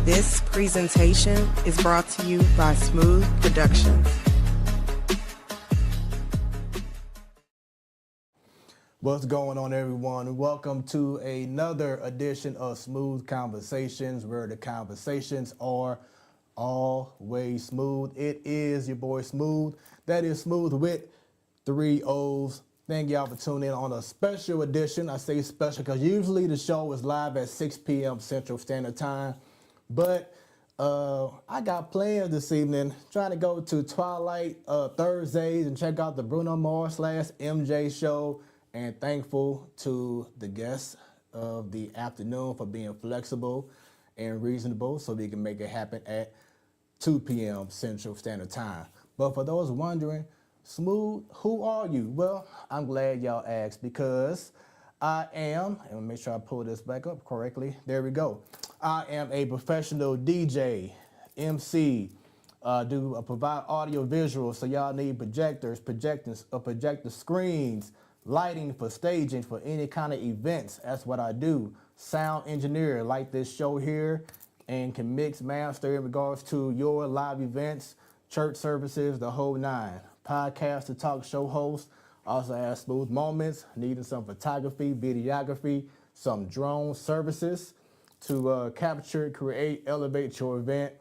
This presentation is brought to you by Smoooth Productions. What's going on, everyone? Welcome to another edition of Smoooth Conversations, where the conversations are always smooth. It is your boy Smoooth. That is Smoooth with 3 O's. Thank y'all for tuning in on a special edition. I say special because usually the show is live at 6 p.m. Central Standard Time. But I got plans this evening, trying to go to Twilight Thursdays and check out the Bruno Mars / MJ show. And thankful to the guests of the afternoon for being flexible and reasonable so we can make it happen at 2 p.m. Central Standard Time. But for those wondering, Smoooth, who are you? Well, I'm glad y'all asked, because I am, and make sure I pull this back up correctly. There we go. I am a professional DJ, MC, provide audio visuals, so y'all need projectors, projector screens, lighting for staging for any kind of events. That's what I do. Sound engineer, like this show here, and can mix, master in regards to your live events, church services, the whole nine. Podcast to talk show host. Also have smooth moments, needing some photography, videography, some drone services to capture, create, elevate your event.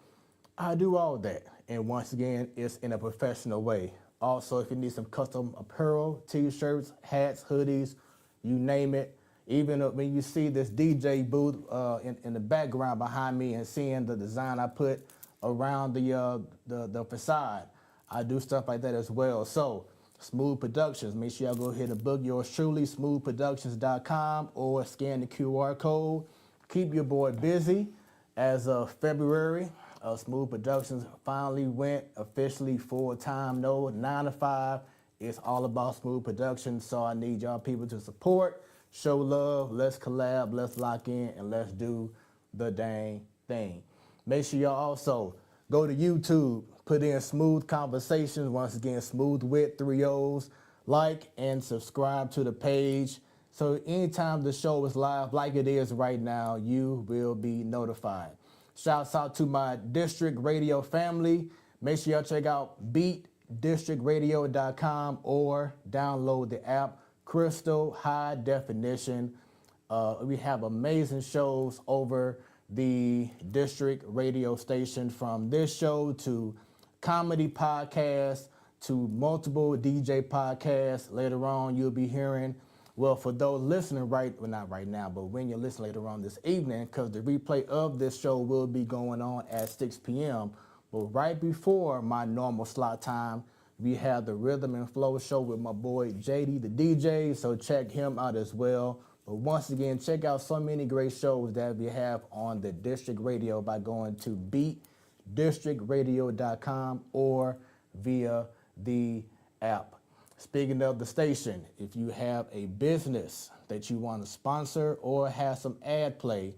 I do all that. And once again, it's in a professional way. Also, if you need some custom apparel, t-shirts, hats, hoodies, you name it. Even when you see this DJ booth in the background behind me and seeing the design I put around the facade, I do stuff like that as well. So, Smoooth Productions, make sure y'all go ahead and book yours truly, smoothproductions.com, or scan the QR code. Keep your boy busy. As of February, Smoooth Productions finally went officially full-time, 9 to 5. It's all about Smoooth Productions, so I need y'all people to support, show love, let's collab, let's lock in, and let's do the dang thing. Make sure y'all also go to YouTube, put in Smoooth Conversations, once again, Smoooth with 3 O's, like and subscribe to the page. So anytime the show is live, like it is right now, you will be notified. Shouts out to my district radio family. Make sure y'all check out beatdistrictradio.com or download the app, Crystal High Definition. We have amazing shows over the district radio station, from this show to comedy podcasts to multiple DJ podcasts. Later on, you'll be hearing, well, for those listening not right now, but when you listen later on this evening, because the replay of this show will be going on at 6 p.m. But right before my normal slot time, we have the Rhythm and Flow show with my boy JD the DJ, so check him out as well. But once again, check out so many great shows that we have on the district radio by going to beatdistrictradio.com or via the app. Speaking of the station, if you have a business that you want to sponsor or have some ad play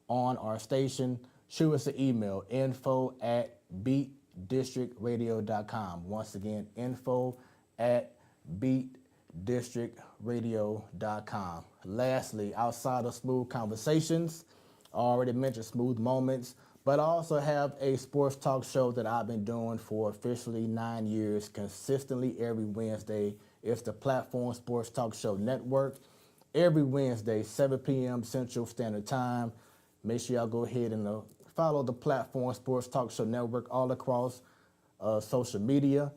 on our station, shoot us an email, info@beatdistrictradio.com. Once again, info@beatdistrictradio.com. Lastly, outside of Smoooth Conversations, I already mentioned Smooth Moments, but I also have a sports talk show that I've been doing for officially 9 years, consistently every Wednesday. It's the Platform Sports Talk Show Network. Every Wednesday, 7 p.m. Central Standard Time. Make sure y'all go ahead and follow the Platform Sports Talk Show Network all across social media.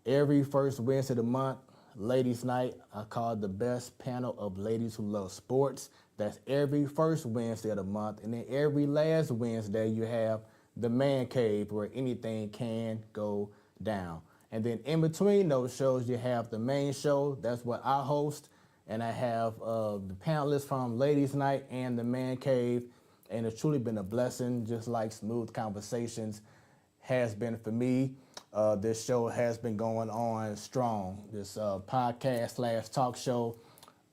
Every first Wednesday of the month, Ladies Night, I call it the best panel of ladies who love sports. That's every first Wednesday of the month. And then every last Wednesday, you have the Man Cave, where anything can go down. And then in between those shows, you have the main show. That's what I host. And I have the panelists from Ladies Night and the Man Cave. And it's truly been a blessing, just like Smoooth Conversations has been for me. This show has been going on strong. This podcast / talk show,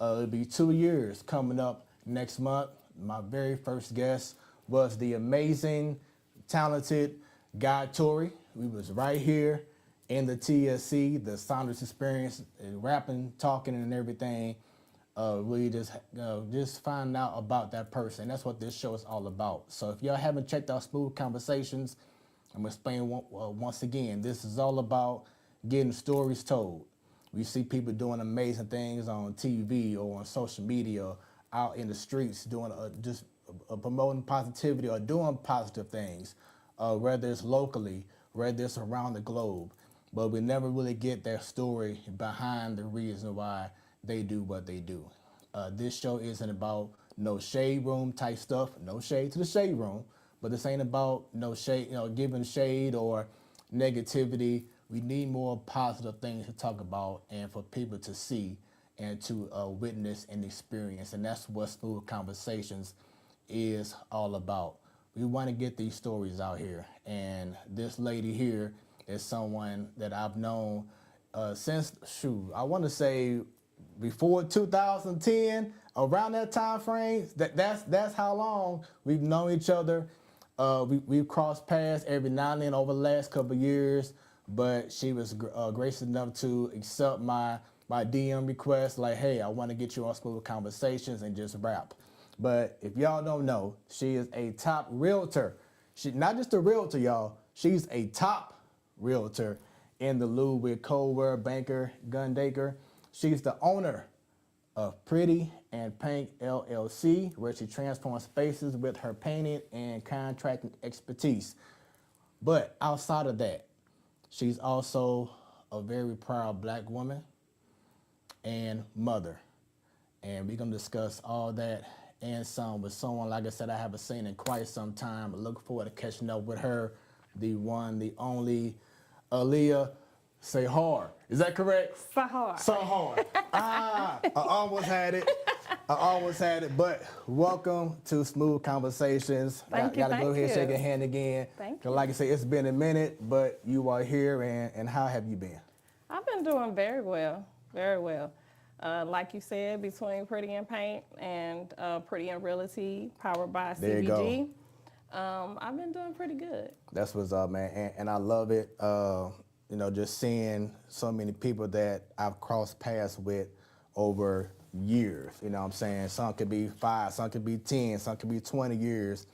it'll be 2 years coming up next month. My very first guest was the amazing, talented Guy Torrey. We was right here in the TSC, the Saunders Experience, rapping, talking, and everything. really just find out about that person. That's what this show is all about. So if y'all haven't checked out Smoooth Conversations, I'm gonna explain once again. This is all about getting stories told. We see people doing amazing things on TV or on social media, out in the streets, doing just promoting positivity or doing positive things, whether it's locally, whether it's around the globe. But we never really get their story behind the reason why they do what they do. This show isn't about no shade room type stuff. No shade to the shade room, but this ain't about no shade, giving shade or negativity. We need more positive things to talk about and for people to see and to witness and experience. And that's what Smoooth Conversations is all about. We want to get these stories out here. And this lady here is someone that I've known since, I want to say before 2010, around that time frame. That's how long we've known each other. We've crossed paths every now and then over the last couple of years, but she was gracious enough to accept my DM request, like, hey, I want to get you on Smoooth Conversations and just rap. But if y'all don't know, she is a top realtor. She not just a realtor, y'all. She's a top realtor in the Loop with Coldwell Banker-Gundaker. She's the owner of PrettyNPaint LLC, where she transforms spaces with her painting and contracting expertise. But outside of that, she's also a very proud Black woman and mother. And we're going to discuss all that and some with someone, like I said, I haven't seen in quite some time. I look forward to catching up with her, the one, the only, Aaliyah Sahar. Is that correct? Sahar. Sahar. I almost had it. But welcome to Smoooth Conversations. Thank you. Gotta go ahead and shake your hand again. Thank you. Like I say, it's been a minute, but you are here, and how have you been? I've been doing very well, very well. Like you said, between PrettyNPaint and Pretty and Realty, powered by CBG. There you go. I've been doing pretty good. That's what's up, man. And I love it. Just seeing so many people that I've crossed paths with over years. You know what I'm saying? Some could be 5, some could be 10, some could be 20 years,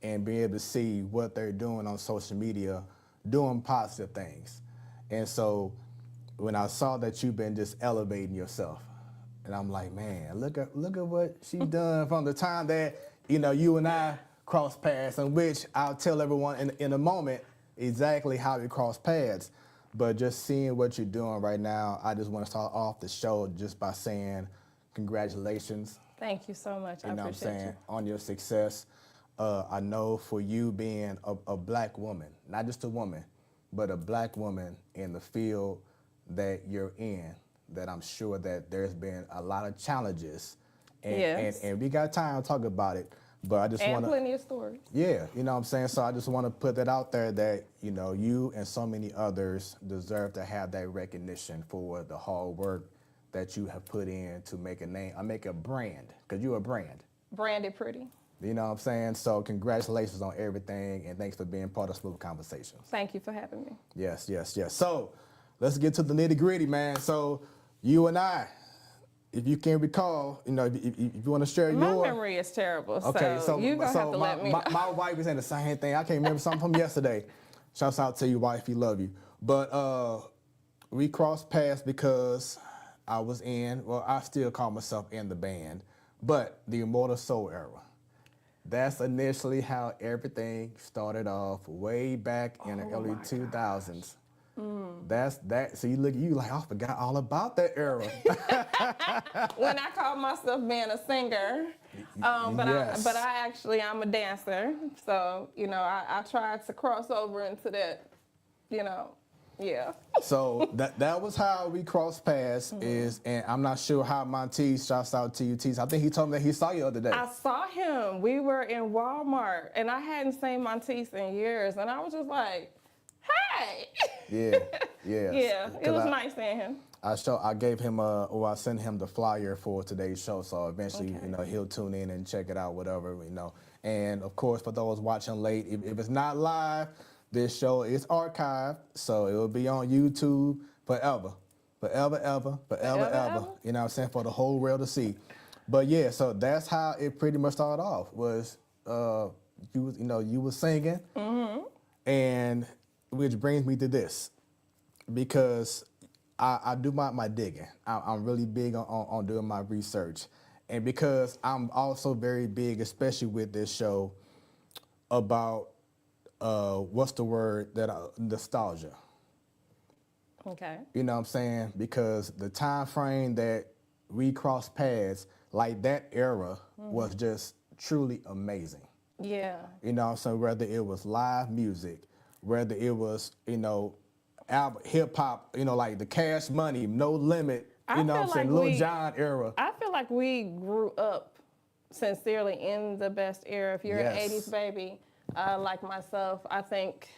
and be able to see what they're doing on social media, doing positive things. And so when I saw that you've been just elevating yourself, and I'm like, man, look at what she's done from the time that, you and I crossed paths, in which I'll tell everyone in a moment exactly how we crossed paths. But just seeing what you're doing right now, I just want to start off the show just by saying congratulations. Thank you so much. I appreciate You know what I'm saying? you. On your success. I know for you being a Black woman, not just a woman, but a Black woman in the field that you're in, that I'm sure that there's been a lot of challenges. And we got time to talk about it. But I just want to, plenty of stories. yeah, you know what I'm saying? So I just want to put that out there that, you and so many others deserve to have that recognition for the hard work that you have put in to make a name, make a brand, because you're a brand. Branded Pretty. You know what I'm saying? So congratulations on everything, and thanks for being part of Smoooth Conversations. Thank you for having me. Yes. So let's get to the nitty gritty, man. So you and I, if you can recall, if you want to share My your memory is terrible, okay, so you're going to have to let me know. My wife is saying the same thing. I can't remember something from yesterday. Shouts out to your wife, you love you. But we crossed paths because I was I still call myself in the band, but the Immortal Soul era. That's initially how everything started off way back in the early 2000s. That's that. So you look, you like, I forgot all about that era. When I called myself being a singer, Yes. I'm a dancer. So, I tried to cross over into that, yeah. So that was how we crossed paths. And I'm not sure how Monteith, shouts out to you, Tease. I think he told me that he saw you the other day. I saw him. We were in Walmart, and I hadn't seen Monteith in years, and I was just like, hey. Yeah. Yeah, it was nice seeing him. I gave him I sent him the flyer for today's show, so eventually, he'll tune in and check it out, whatever, And of course, for those watching late, if it's not live, this show is archived, so it will be on YouTube forever. Forever, ever, forever, Forever, ever. ever. You know what I'm saying? For the whole world to see. But yeah, so that's how it pretty much started off. Was you was singing, and which brings me to this, because I do my digging. I'm really big on doing my research, and because I'm also very big, especially with this show, about what's the word nostalgia. Okay. You know what I'm saying? Because the time frame that we crossed paths, like that era, was just truly amazing. Yeah. You know what I'm saying? Whether it was live music, whether it was, hip hop, like the Cash Money, No Limit, I you know what I'm feel saying? like Lil Jon era. I feel like we grew up sincerely in the best era. If you're Yes. an 80s baby, like myself, I think,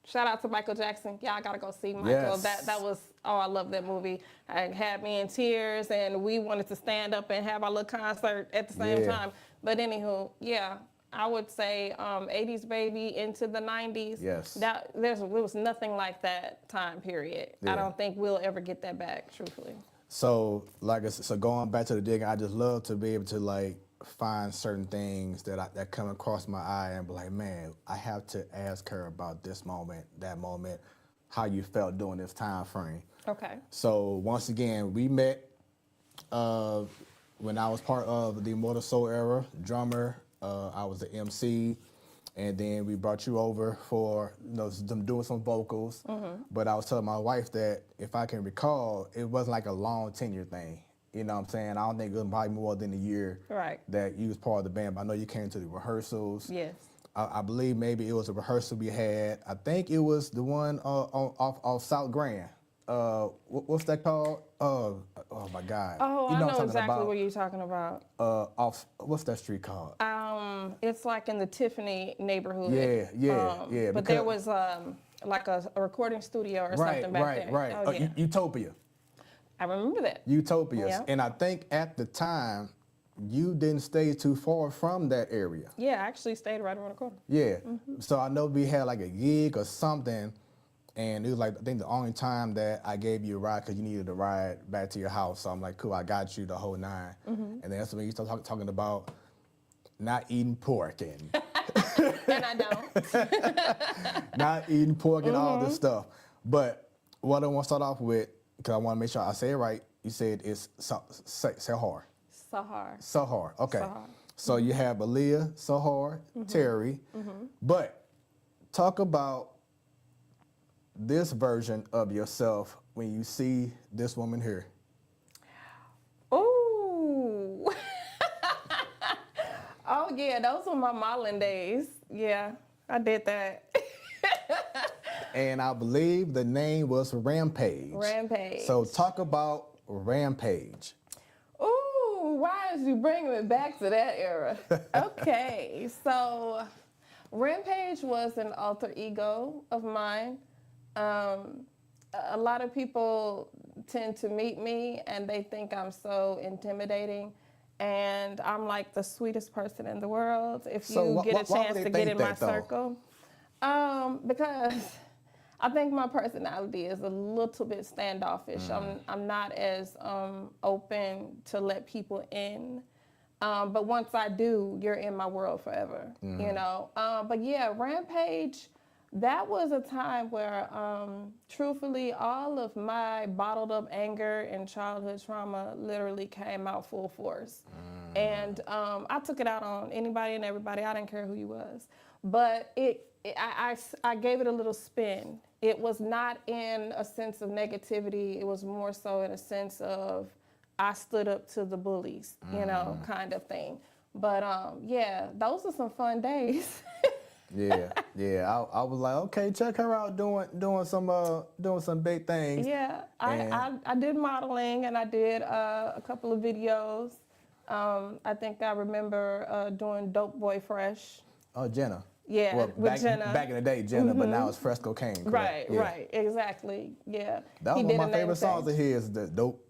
shout out to Michael Jackson. Yeah, I gotta go see Michael. Yes. That was, oh, I love that movie. It had me in tears, and we wanted to stand up and have our little concert at the same Yeah. time. But anywho, yeah, I would say 80s baby into the 90s. Yes. There was nothing like that time period. Yeah. I don't think we'll ever get that back, truthfully. So, like I said, so going back to the digging, I just love to be able to like find certain things that come across my eye and be like, man, I have to ask her about this moment, that moment, how you felt during this time frame. Okay. So once again, we met when I was part of the Immortal Soul era, drummer. I was the MC. And then we brought you over for them doing some vocals. But I was telling my wife that if I can recall, it wasn't like a long tenure thing. You know what I'm saying? I don't think it was probably more than a year Right. that you was part of the band. But I know you came to the rehearsals. Yes. I believe maybe it was a rehearsal we had. I think it was the one off South Grand. What's that called? Oh my God. Oh, You I know what I'm talking exactly about? what you're talking about. What's that street called? It's like in the Tiffany neighborhood. Yeah. But there was like a recording studio or something back there. Right. Oh, yeah. Utopia. I remember that. Utopias. Yeah. And I think at the time, you didn't stay too far from that area. Yeah, I actually stayed right around the corner. Yeah. So I know we had like a gig or something, and it was like, I think the only time that I gave you a ride because you needed a ride back to your house. So I'm like, cool, I got you the whole nine. And then that's when you start talking about not eating pork and And I don't. not eating pork and all this stuff. But what I want to start off with, because I want to make sure I say it right, you said it's Sahar. Sahar. Sahar, okay. Sahar. So you have Aaliyah Sahar, Terry, but talk about this version of yourself when you see this woman here. Ooh. Oh, yeah, those were my modeling days. Yeah, I did that. And I believe the name was Rampage. Rampage. So talk about Rampage. Ooh, why is you bringing me back to that era? Okay, so Rampage was an alter ego of mine. A lot of people tend to meet me and they think I'm so intimidating. And I'm like the sweetest person in the world. If you get a chance to get in my circle. Because I think my personality is a little bit standoffish. I'm not as open to let people in. But once I do, you're in my world forever, you know? But yeah, Rampage, that was a time where, truthfully, all of my bottled up anger and childhood trauma literally came out full force. And I took it out on anybody and everybody. I didn't care who you was. But I gave it a little spin. It was not in a sense of negativity. It was more so in a sense of I stood up to the bullies, you know, kind of thing. But yeah, those are some fun days. Yeah. I was like, okay, check her out doing some big things. Yeah, I did modeling and I did a couple of videos. I think I remember doing Dope Boy Fresh. Oh, Jenna. Yeah, well, with Jenna. Back in the day, Jenna, but now it's Fresh Cocaine. Correct? Right, yeah. right, exactly. Yeah. That was one of my favorite songs of his, the dope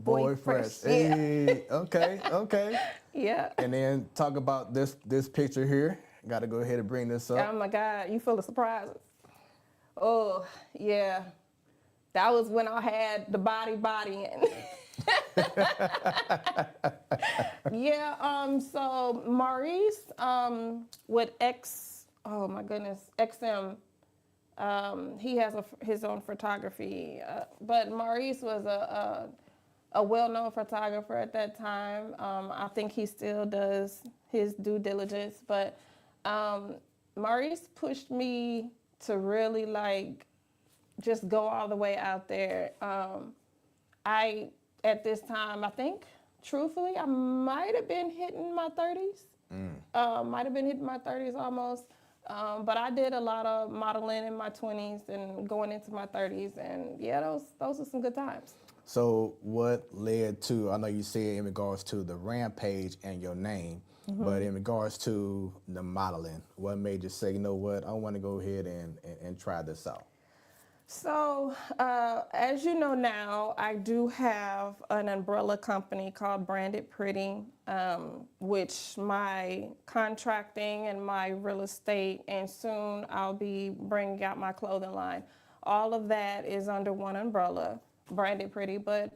boy fresh. Yeah. Hey, okay. Yeah. And then talk about this picture here. Got to go ahead and bring this up. Oh my God, you full of surprises. Oh, yeah. That was when I had the body in. Yeah, so Maurice, with oh my goodness, XM, he has his own photography, but Maurice was a well-known photographer at that time. I think he still does his due diligence, but Maurice pushed me to really like just go all the way out there. At this time, I think, truthfully, I might have been hitting my 30s. Might have been hitting my 30s almost. But I did a lot of modeling in my 20s and going into my 30s. And yeah, those are some good times. So what led to, I know you said in regards to the Rampage and your name, but in regards to the modeling, what made you say, you know what, I want to go ahead and try this out? So, as you know now, I do have an umbrella company called Branded Pretty, which my contracting and my real estate, and soon I'll be bringing out my clothing line. All of that is under one umbrella, Branded Pretty, but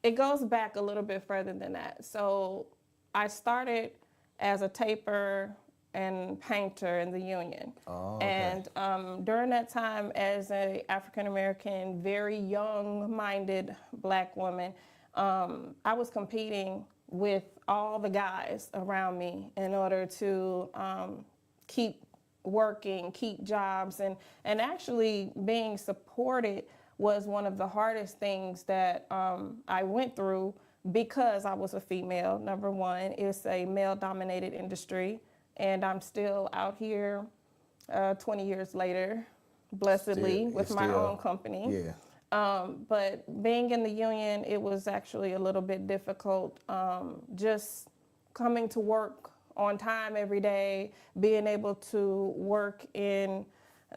it goes back a little bit further than that. So I started as a taper and painter in the union. Oh, okay. And during that time, as a African-American, very young-minded black woman, I was competing with all the guys around me in order to keep working, keep jobs, and actually being supported was one of the hardest things that I went through because I was a female. Number one, it's a male-dominated industry. And I'm still out here 20 years later, blessedly, with my own company. Yeah. But being in the union, it was actually a little bit difficult. Just coming to work on time every day, being able to work in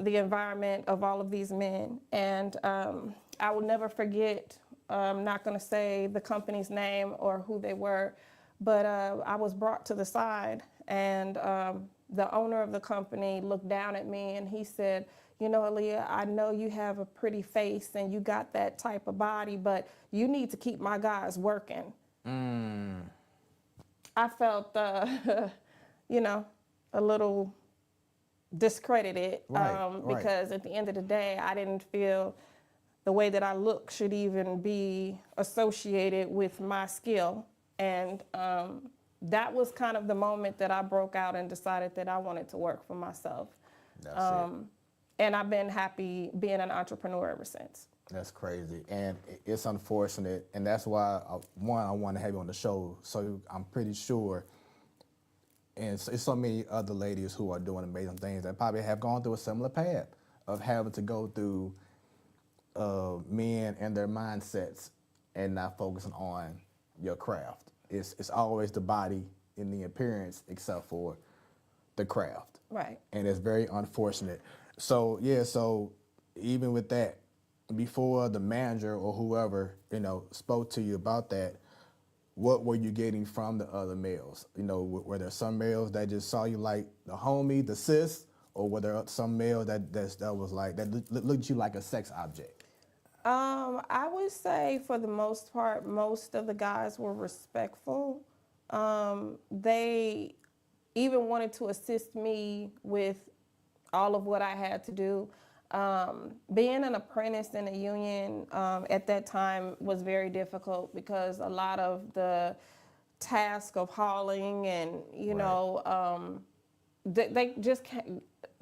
the environment of all of these men. And I will never forget, I'm not going to say the company's name or who they were, but I was brought to the side. And the owner of the company looked down at me and he said, you know, Aaliyah, I know you have a pretty face and you got that type of body, but you need to keep my guys working. I felt, you know, a little discredited because at the end of the day, I didn't feel the way that I look should even be associated with my skill. And that was kind of the moment that I broke out and decided that I wanted to work for myself. That's it. And I've been happy being an entrepreneur ever since. That's crazy. And it's unfortunate. And that's why, I want to have you on the show. So I'm pretty sure, and it's so many other ladies who are doing amazing things that probably have gone through a similar path of having to go through men and their mindsets and not focusing on your craft. It's always the body and the appearance except for the craft. Right. And it's very unfortunate. So, yeah, so even with that, before the manager or whoever, you know, spoke to you about that, what were you getting from the other males? You know, were there some males that just saw you like the homie, the sis, or were there some males that was like, that looked at you like a sex object? I would say for the most part, most of the guys were respectful. They even wanted to assist me with all of what I had to do. Being an apprentice in a union at that time was very difficult because a lot of the task of hauling and, you know, they just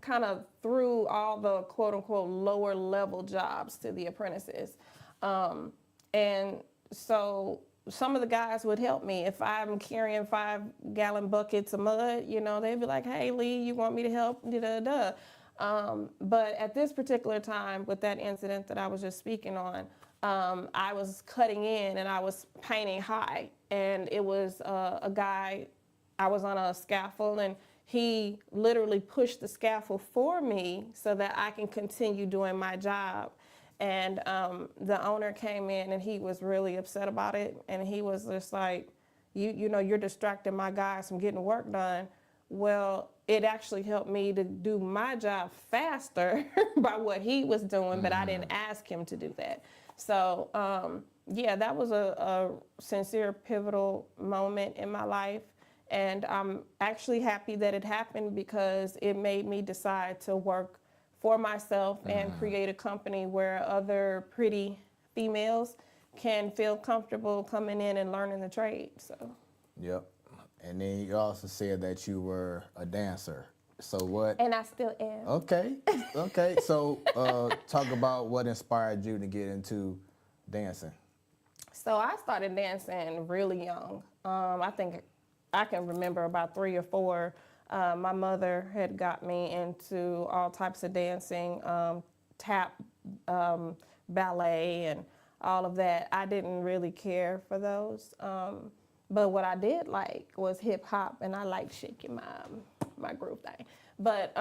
kind of threw all the quote unquote lower level jobs to the apprentices. And so some of the guys would help me. If I'm carrying 5-gallon buckets of mud, you know, they'd be like, hey, Lee, you want me to help? But at this particular time, with that incident that I was just speaking on, I was cutting in and I was painting high. And it was a guy, I was on a scaffold, and he literally pushed the scaffold for me so that I can continue doing my job. And the owner came in and he was really upset about it. And he was just like, you know, you're distracting my guys from getting work done. well, it actually helped me to do my job faster by what he was doing, but I didn't ask him to do that. So, yeah, that was a sincere pivotal moment in my life. And I'm actually happy that it happened because it made me decide to work for myself and create a company where other pretty females can feel comfortable coming in and learning the trade. So. Yep. And then you also said that you were a dancer. So what? And I still am. Okay. Okay. So talk about what inspired you to get into dancing. So I started dancing really young. I think I can remember about 3 or 4. My mother had got me into all types of dancing, tap, ballet, and all of that. I didn't really care for those. But what I did like was hip hop, and I liked shaking my groove thing. But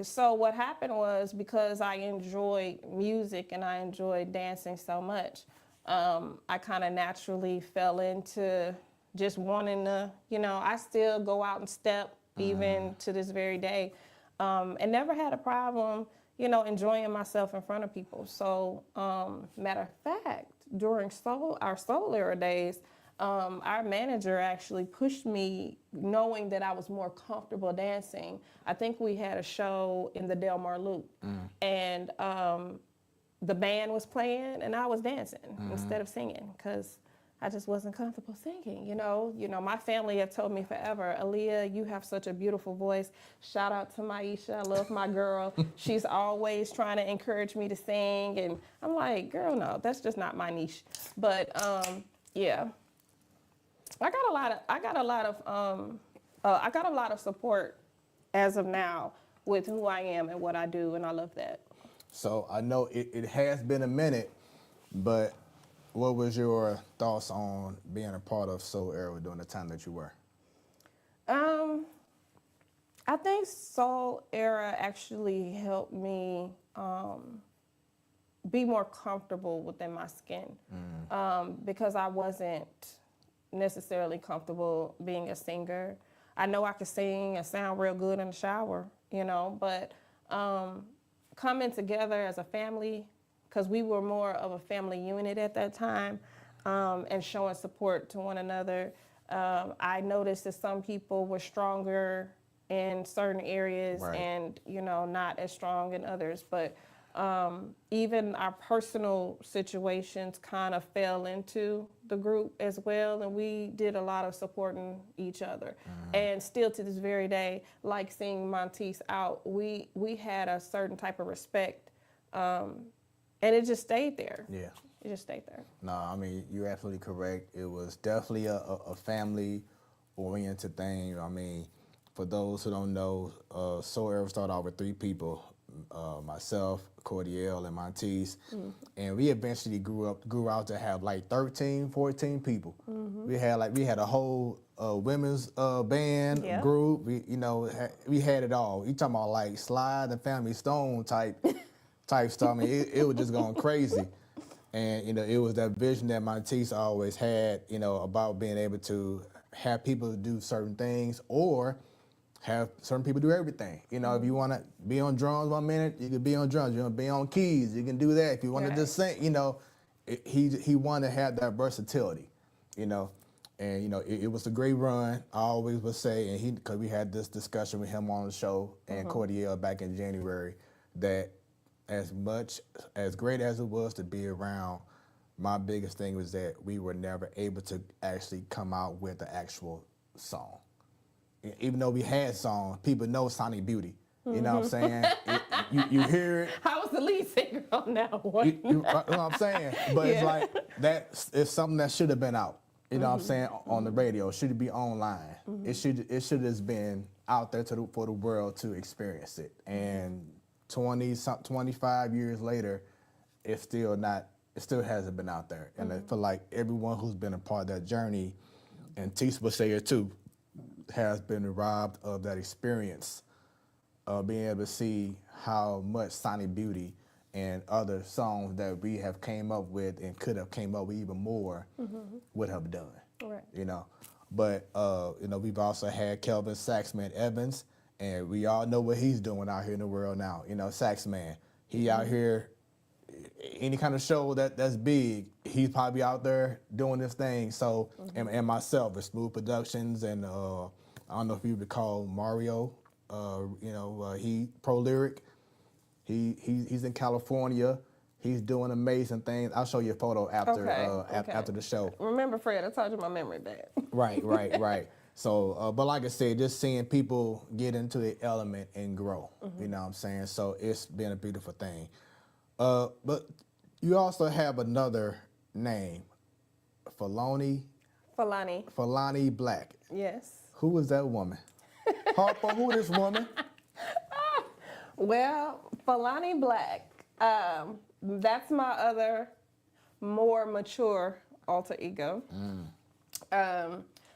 so what happened was, because I enjoyed music and I enjoyed dancing so much, I kind of naturally fell into just wanting to, I still go out and step even to this very day, and never had a problem, enjoying myself in front of people. So matter of fact, during our soul era days, our manager actually pushed me, knowing that I was more comfortable dancing. I think we had a show in the Del Mar Loop, and the band was playing, and I was dancing instead of singing, because I just wasn't comfortable singing. My family had told me forever, Aaliyah, you have such a beautiful voice. Shout out to Maisha, I love my girl. She's always trying to encourage me to sing, and I'm like, girl, no, that's just not my niche. But yeah. I got a lot of support as of now with who I am and what I do, and I love that. So I know it has been a minute, but what was your thoughts on being a part of Soul Era during the time that you were? I think Soul Era actually helped me be more comfortable within my skin, because I wasn't necessarily comfortable being a singer. I know I could sing and sound real good in the shower, but coming together as a family, because we were more of a family unit at that time, and showing support to one another. I noticed that some people were stronger in certain areas, right, and not as strong in others, but even our personal situations kind of fell into the group as well, and we did a lot of supporting each other. And still to this very day, like seeing Monteith out, we had a certain type of respect, and it just stayed there. Yeah. It just stayed there. No, I mean, you're absolutely correct. It was definitely a family-oriented thing. I mean, for those who don't know, Soul Era started off with 3 people, myself, Cordial, and Monteith. And we eventually grew out to have like 13, 14 people. We had a whole women's band group. We had it all. You talking about like Slide and Family Stone type stuff. I mean, it was just going crazy. And, it was that vision that Monteith always had, about being able to have people do certain things, or have certain people do everything. If you want to be on drums 1 minute, you can be on drums. You want to be on keys, you can do that. If you want to just sing, he wanted to have that versatility, And, it was a great run. I always would say, and because we had this discussion with him on the show and Cordial back in January, that as great as it was to be around, my biggest thing was that we were never able to actually come out with the actual song. Even though we had songs, people know Sonic Beauty. You know what I'm saying? You hear it. I was the lead singer on that one. You know what I'm saying? But it's like, it's something that should have been out. You know what I'm saying? On the radio. It should be online. It should have been out there for the world to experience it. And 25 years later, it still hasn't been out there. And I feel like everyone who's been a part of that journey, and Teese will say it too, has been robbed of that experience of being able to see how much Sonic Beauty and other songs that we have came up with and could have came up with even more would have done. Right. But we've also had Kelvin Saxman Evans, and we all know what he's doing out here in the world now. Saxman, he out here, any kind of show that's big, he's probably out there doing this thing. So, and myself at Smoooth Productions, and I don't know if you recall Mario, he Pro Lyric. He's in California. He's doing amazing things. I'll show you a photo after after the show. Remember, Fred, I told you my memory bad. Right. So, but like I said, just seeing people get into the element and grow. You know what I'm saying? So it's been a beautiful thing. But you also have another name, Falani Black. Yes. Who is that woman? Harper, who is this woman? Well, Falani Black, that's my other more mature alter ego.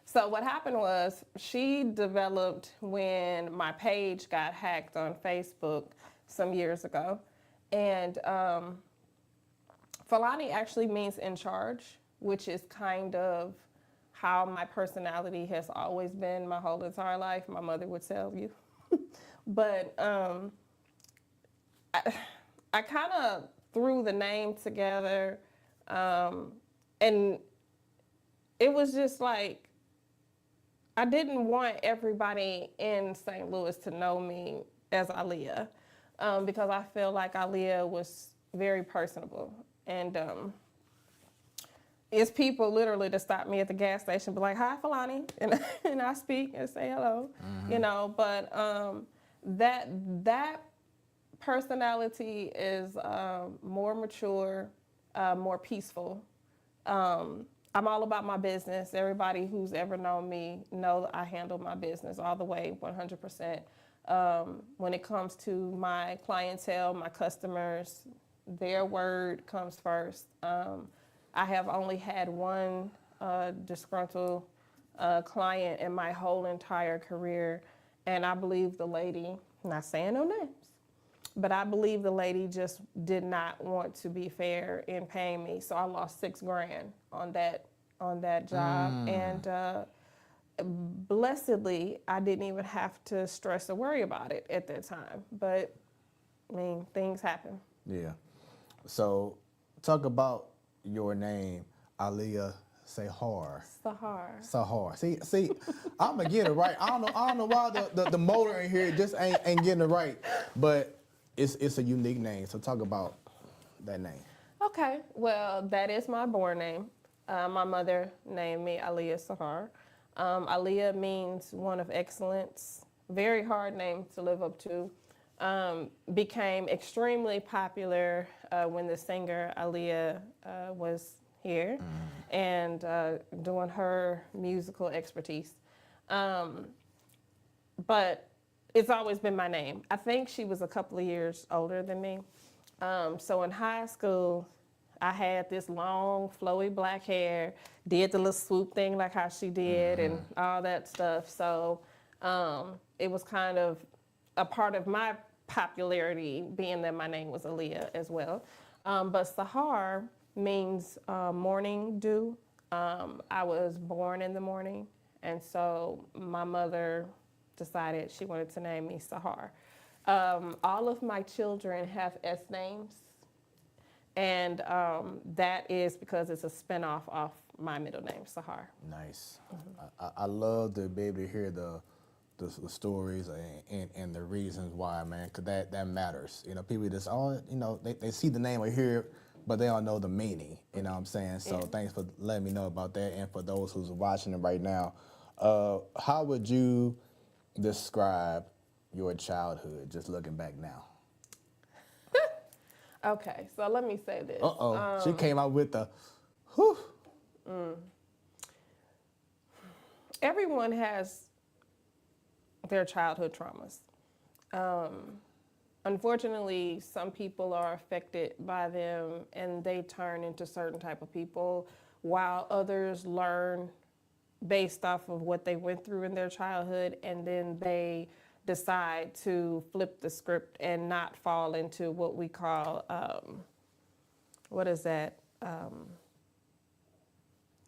So what happened was she developed when my page got hacked on Facebook some years ago. And Falani actually means in charge, which is kind of how my personality has always been my whole entire life. My mother would tell you. But I kind of threw the name together, and it was just like, I didn't want everybody in St. Louis to know me as Aaliyah, because I feel like Aaliyah was very personable. And it's people literally to stop me at the gas station, be like, "Hi, Falani," and I speak and say hello, But that personality is more mature, more peaceful. I'm all about my business. Everybody who's ever known me know that I handle my business all the way, 100%. When it comes to my clientele, my customers, their word comes first. I have only had one disgruntled client in my whole entire career, and I believe the lady, not saying no names, but I believe the lady just did not want to be fair in paying me, so I lost $6,000 on that job, and blessedly, I didn't even have to stress or worry about it at that time. But I mean, things happen. Yeah. So, talk about your name, Aaliyah Sahar. Sahar. See, I'm gonna get it right. I don't know why the motor in here just ain't getting it right, but it's a unique name. So talk about that name. Okay. Well, that is my born name. My mother named me Aaliyah Sahar. Aaliyah means one of excellence. Very hard name to live up to. Became extremely popular when the singer Aaliyah was here and doing her musical expertise. But it's always been my name. I think she was a couple of years older than me. So in high school, I had this long, flowy black hair, did the little swoop thing like how she did and all that stuff. So it was kind of a part of my popularity, being that my name was Aaliyah as well. But Sahar means morning dew. I was born in the morning, and so my mother decided she wanted to name me Sahar. All of my children have S names, and that is because it's a spinoff off my middle name, Sahar. Nice. I love to be able to hear the stories and the reasons why, man, because that matters. People just, they see the name or hear it, but they don't know the meaning, you know what I'm saying? So thanks for letting me know about that. And for those who's watching it right now, how would you describe your childhood, just looking back now? Okay, so let me say this. She came out with the, whew. Everyone has their childhood traumas. Unfortunately, some people are affected by them and they turn into certain type of people, while others learn based off of what they went through in their childhood, and then they decide to flip the script and not fall into what we call,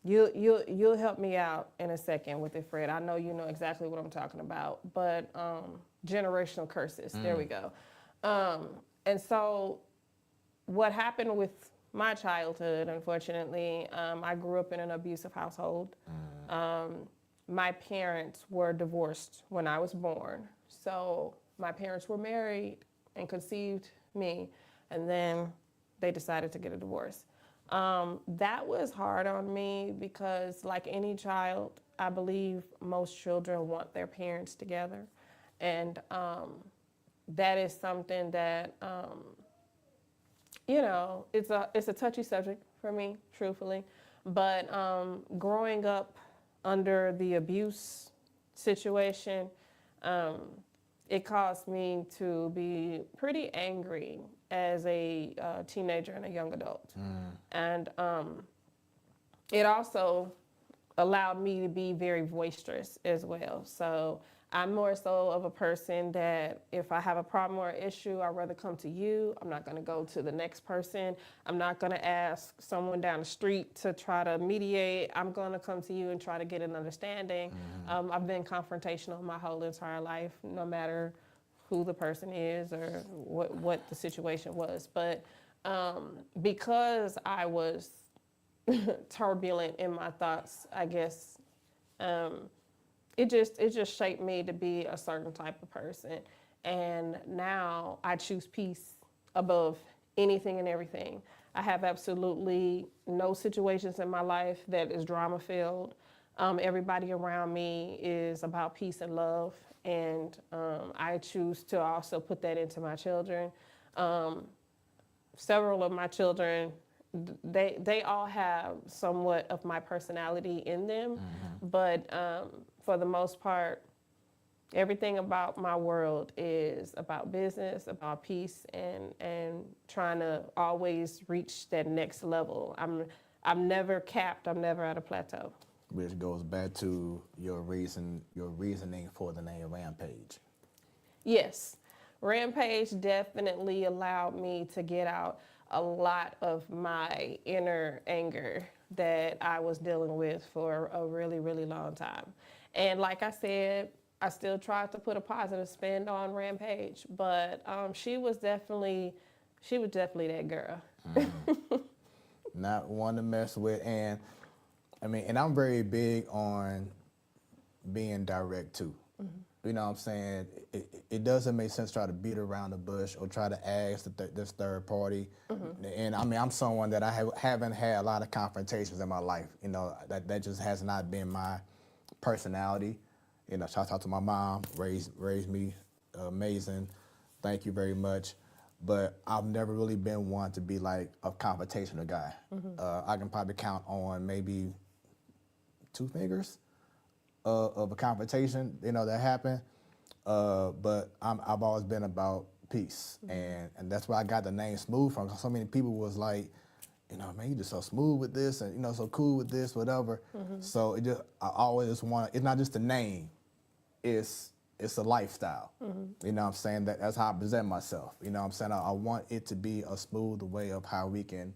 You'll help me out in a second with it, Fred. I know you know exactly what I'm talking about, but generational curses. There we go. And so, what happened with my childhood? Unfortunately, I grew up in an abusive household. My parents were divorced when I was born, so my parents were married and conceived me, and then they decided to get a divorce. That was hard on me because, like any child, I believe most children want their parents together. And that is something that, it's a touchy subject for me, truthfully. But growing up under the abuse situation, it caused me to be pretty angry as a teenager and a young adult. And it also allowed me to be very boisterous as well. So I'm more so of a person that if I have a problem or an issue, I'd rather come to you. I'm not going to go to the next person. I'm not going to ask someone down the street to try to mediate. I'm going to come to you and try to get an understanding. I've been confrontational my whole entire life, no matter who the person is or what the situation was. But because I was turbulent in my thoughts, I guess, it just shaped me to be a certain type of person. And now I choose peace above anything and everything. I have absolutely no situations in my life that is drama filled. Everybody around me is about peace and love. And I choose to also put that into my children. Several of my children, they all have somewhat of my personality in them. But for the most part, everything about my world is about business, about peace, and trying to always reach that next level. I'm never capped. I'm never at a plateau. Which goes back to your reasoning for the name Rampage. Yes, Rampage definitely allowed me to get out a lot of my inner anger that I was dealing with for a really, really long time. And like I said, I still tried to put a positive spin on Rampage, but she was definitely that girl. Not one to mess with. And I mean, and I'm very big on being direct too. You know what I'm saying? It doesn't make sense to try to beat around the bush or try to ask this third party. And I mean, I'm someone that I haven't had a lot of confrontations in my life. You know, that just has not been my personality. You know, shout out to my mom, raised me amazing. Thank you very much. But I've never really been one to be like a confrontational guy. I can probably count on maybe 2 fingers of a confrontation, you know, that happened. But I've always been about peace. And that's where I got the name Smooth from. So many people was like, you know, man, you just so smooth with this and, you know, so cool with this, whatever. So I always want, it's not just a name, it's a lifestyle. You know what I'm saying? That's how I present myself. You know what I'm saying? I want it to be a smooth way of how we can,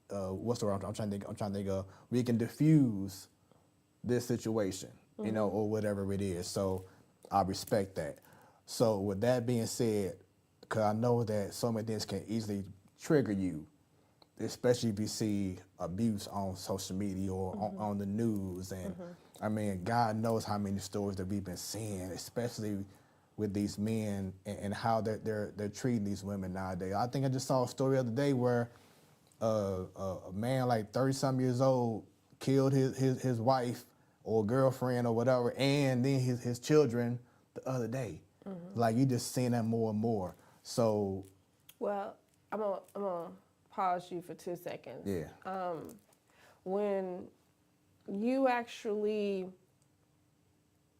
what's the word I'm trying to think of, we can diffuse this situation, you know, or whatever it is. So I respect that. So with that being said, because I know that so many things can easily trigger you, especially if you see abuse on social media or on the news. And I mean, God knows how many stories that we've been seeing, especially with these men and how they're treating these women nowadays. I think I just saw a story the other day where a man like 30-something years old killed his wife or girlfriend or whatever, and then his children the other day. Like, you just seeing that more and more. So, well, I'm gonna pause you for 2 seconds. Yeah. When you actually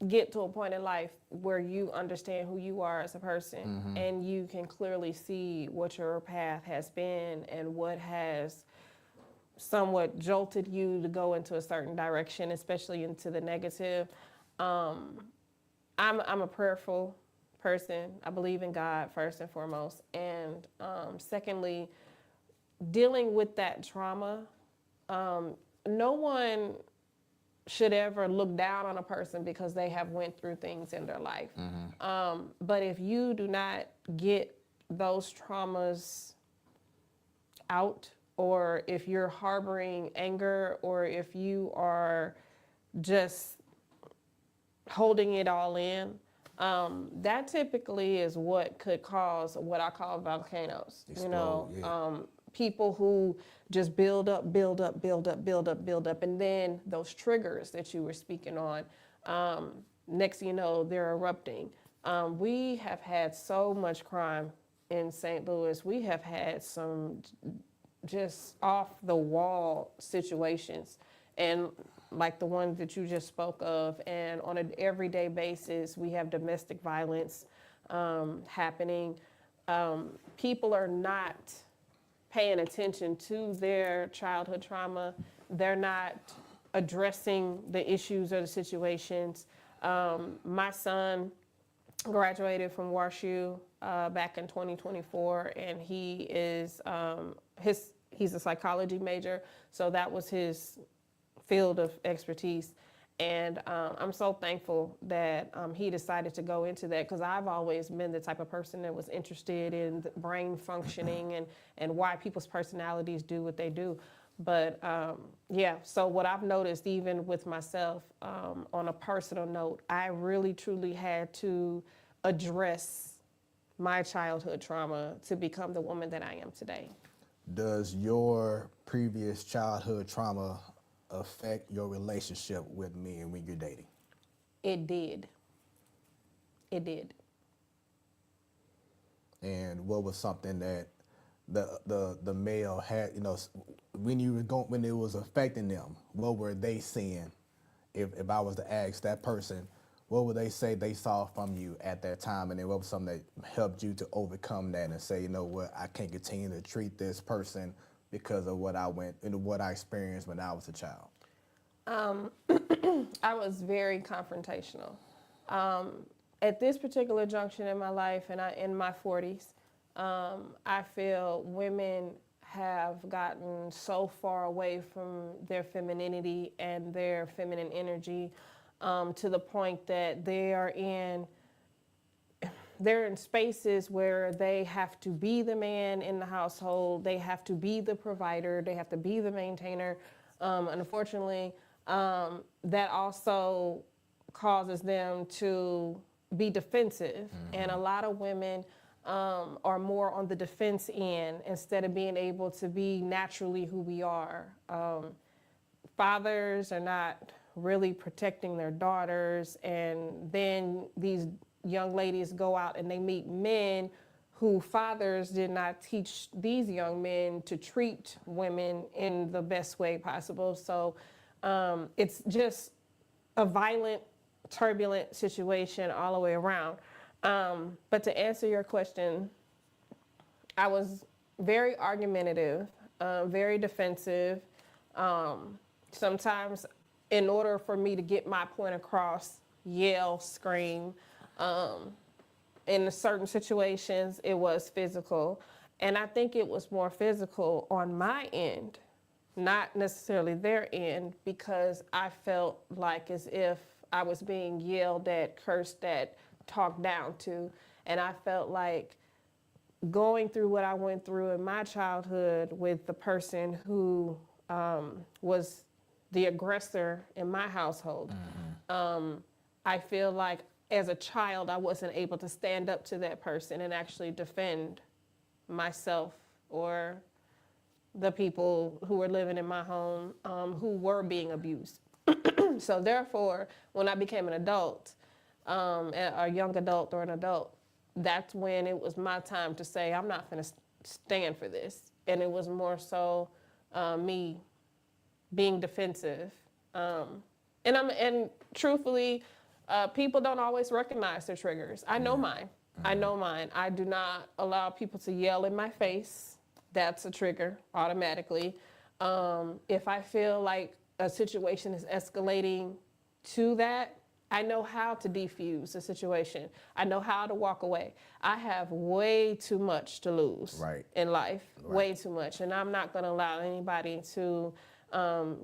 get to a point in life where you understand who you are as a person and you can clearly see what your path has been and what has somewhat jolted you to go into a certain direction, especially into the negative. I'm a prayerful person. I believe in God first and foremost. And secondly, dealing with that trauma, no one should ever look down on a person because they have went through things in their life. But if you do not get those traumas out, or if you're harboring anger, or if you are just holding it all in, that typically is what could cause what I call volcanoes. Explode, People who just build up, and then those triggers that you were speaking on, next thing you know, they're erupting. We have had so much crime in St. Louis. We have had some just off the wall situations, and like the one that you just spoke of, and on an everyday basis, we have domestic violence happening. People are not paying attention to their childhood trauma. They're not addressing the issues or the situations. My son graduated from WashU back in 2024, and he is he's a psychology major, so that was his field of expertise. And I'm so thankful that he decided to go into that, because I've always been the type of person that was interested in the brain functioning and why people's personalities do what they do. But so what I've noticed, even with myself, on a personal note, I really truly had to address my childhood trauma to become the woman that I am today. Does your previous childhood trauma affect your relationship with men when you're dating? It did. It did. And what was something that the male had, when you were going, when it was affecting them, what were they seeing? If I was to ask that person, what would they say they saw from you at that time? And then what was something that helped you to overcome that and say, you know what, I can't continue to treat this person because of what I went and what I experienced when I was a child? I was very confrontational. At this particular junction in my life, and in my 40s, I feel women have gotten so far away from their femininity and their feminine energy, to the point that they're in spaces where they have to be the man in the household, they have to be the provider, they have to be the maintainer. Unfortunately, that also causes them to be defensive. And a lot of women are more on the defense end instead of being able to be naturally who we are. Fathers are not really protecting their daughters, and then these young ladies go out and they meet men who fathers did not teach these young men to treat women in the best way possible. So it's just a violent, turbulent situation all the way around. But to answer your question, I was very argumentative, very defensive. Sometimes, in order for me to get my point across, yell, scream. In certain situations, it was physical. And I think it was more physical on my end, not necessarily their end, because I felt like as if I was being yelled at, cursed at, talked down to. And I felt like going through what I went through in my childhood with the person who was the aggressor in my household. I feel like as a child, I wasn't able to stand up to that person and actually defend myself or the people who were living in my home who were being abused. So therefore, when I became an adult, a young adult or an adult, that's when it was my time to say, I'm not going to stand for this. And it was more so me being defensive. And truthfully, people don't always recognize their triggers. I know mine. I know mine. I do not allow people to yell in my face. That's a trigger automatically. If I feel like a situation is escalating to that, I know how to defuse a situation. I know how to walk away. I have way too much to lose in life, way too much. And I'm not going to allow anybody to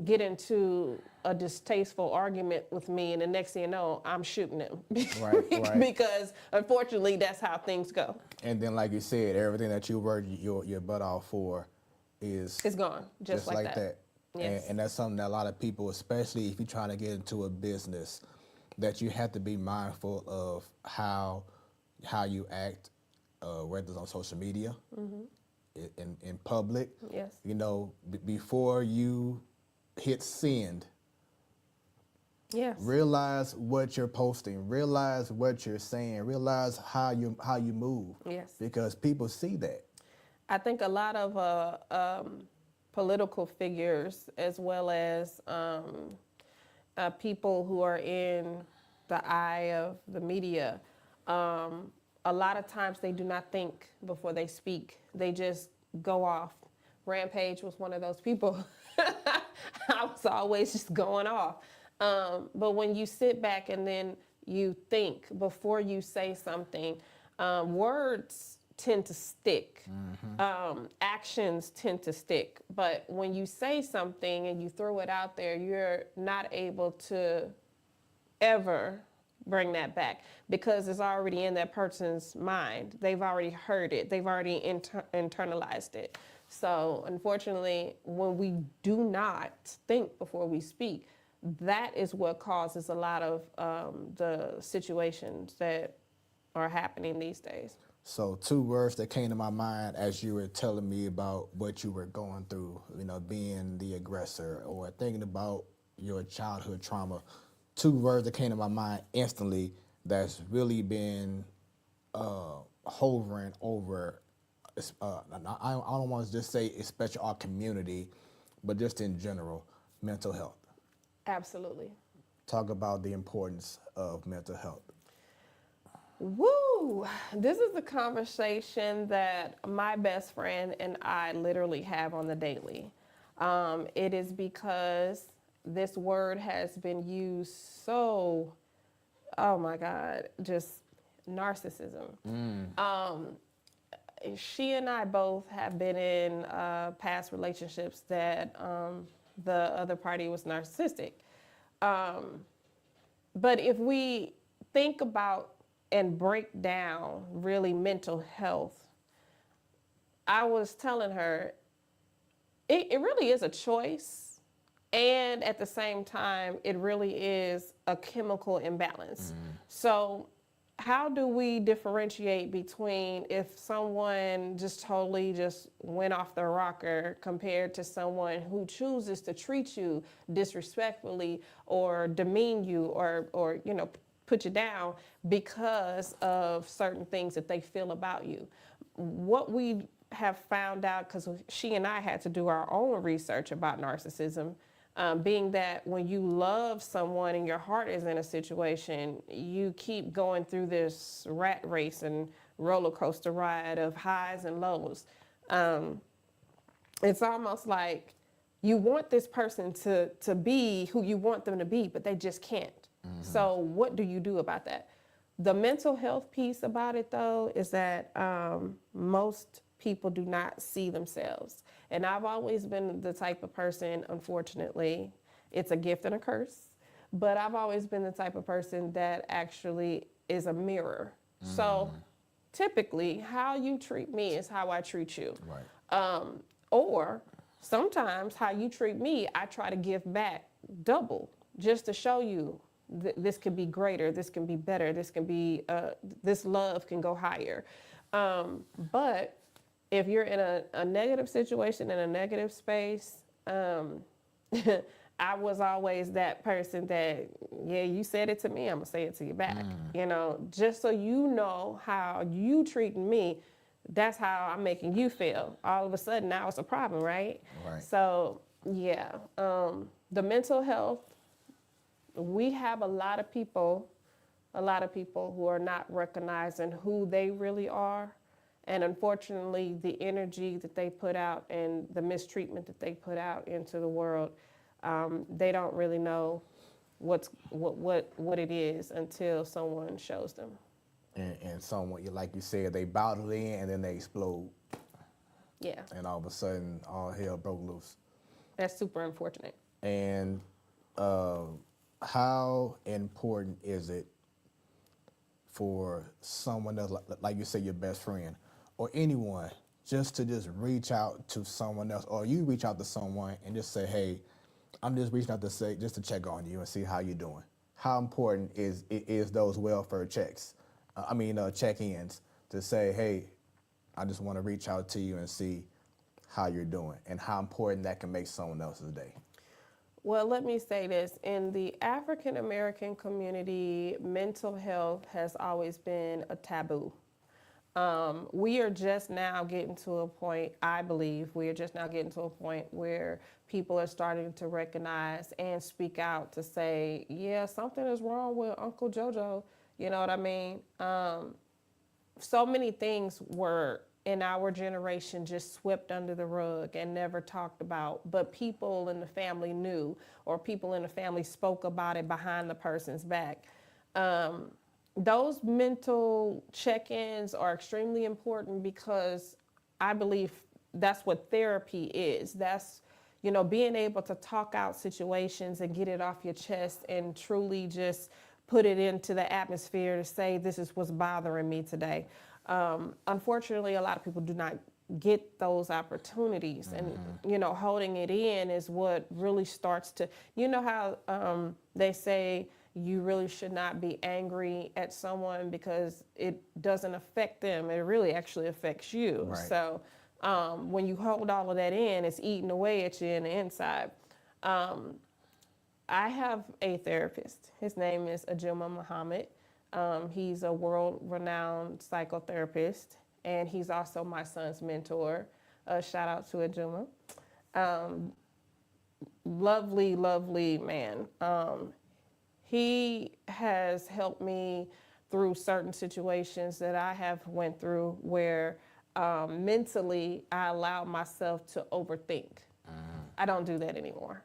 get into a distasteful argument with me. And the next thing you know, I'm shooting them. Because unfortunately, that's how things go. And then, like you said, everything that you worked your butt off for it's gone, just like that. Yes. And that's something that a lot of people, especially if you're trying to get into a business, that you have to be mindful of how you act, whether it's on social media, in public. Yes. You know, before you hit send, yes, realize what you're posting, realize what you're saying, realize how you move. Yes. Because people see that. I think a lot of political figures, as well as people who are in the eye of the media, a lot of times they do not think before they speak. They just go off. Rampage was one of those people. I was always just going off. But when you sit back and then you think before you say something, words tend to stick. Actions tend to stick. But when you say something and you throw it out there, you're not able to ever bring that back because it's already in that person's mind. They've already heard it. They've already internalized it. So unfortunately, when we do not think before we speak, that is what causes a lot of the situations that are happening these days. So 2 words that came to my mind as you were telling me about what you were going through, you know, being the aggressor or thinking about your childhood trauma. 2 words that came to my mind instantly that's really been hovering over, I don't want to just say especially our community, but just in general, mental health. Absolutely. Talk about the importance of mental health. Woo! This is a conversation that my best friend and I literally have on the daily. It is because this word has been used so, oh my God, just narcissism. She and I both have been in past relationships that the other party was narcissistic. But if we think about and break down really mental health, I was telling her, it really is a choice. And at the same time, it really is a chemical imbalance. So how do we differentiate between if someone just totally just went off the rocker compared to someone who chooses to treat you disrespectfully or demean you or you know, put you down because of certain things that they feel about you? What we have found out, because she and I had to do our own research about narcissism, being that when you love someone and your heart is in a situation, you keep going through this rat race and roller coaster ride of highs and lows. It's almost like you want this person to be who you want them to be, but they just can't. So what do you do about that? The mental health piece about it, though, is that most people do not see themselves. And I've always been the type of person, unfortunately, it's a gift and a curse, but I've always been the type of person that actually is a mirror. So typically, how you treat me is how I treat you. Or sometimes how you treat me, I try to give back double just to show you this can be greater, this can be better, this can be, this love can go higher. But if you're in a negative situation, in a negative space, I was always that person that, yeah, you said it to me, I'm gonna say it to you back. You know, just so you know how you treating me, that's how I'm making you feel. All of a sudden now it's a problem, right? So yeah, the mental health, we have a lot of people who are not recognizing who they really are. And unfortunately, the energy that they put out and the mistreatment that they put out into the world, they don't really know what it is until someone shows them. And someone, like you said, they bottle in and then they explode. Yeah, And all of a sudden, all hell broke loose. that's super unfortunate. And how important is it for someone else, like you say, your best friend, or anyone, just to just reach out to someone else, or you reach out to someone and just say, hey, I'm just reaching out to say, just to check on you and see how you're doing. How important is those welfare checks? Check-ins to say, hey, I just want to reach out to you and see how you're doing, and how important that can make someone else's day. Well, let me say this. In the African American community, mental health has always been a taboo. We are just now getting to a point, I believe, we are just now getting to a point where people are starting to recognize and speak out to say, yeah, something is wrong with Uncle JoJo. You know what I mean? So many things were in our generation just swept under the rug and never talked about, but people in the family knew, or people in the family spoke about it behind the person's back. Those mental check-ins are extremely important, because I believe that's what therapy is. That's, being able to talk out situations and get it off your chest and truly just put it into the atmosphere to say, this is what's bothering me today. Unfortunately, a lot of people do not get those opportunities, and holding it in is what really starts to, how they say you really should not be angry at someone because it doesn't affect them, it really actually affects you. Right. So when you hold all of that in, it's eating away at you in the inside. I have a therapist. His name is Ajuma Muhammad. He's a world-renowned psychotherapist, and he's also my son's mentor. Shout out to Ajuma. Lovely, lovely man. He has helped me through certain situations that I have went through where mentally I allow myself to overthink. I don't do that anymore.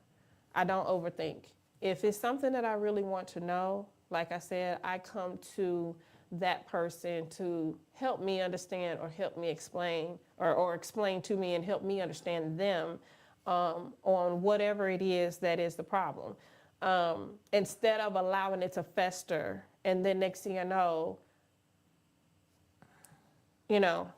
I don't overthink. If it's something that I really want to know, like I said, I come to that person to help me understand, or help me explain, or explain to me and help me understand them on whatever it is that is the problem. Instead of allowing it to fester, and then next thing you know,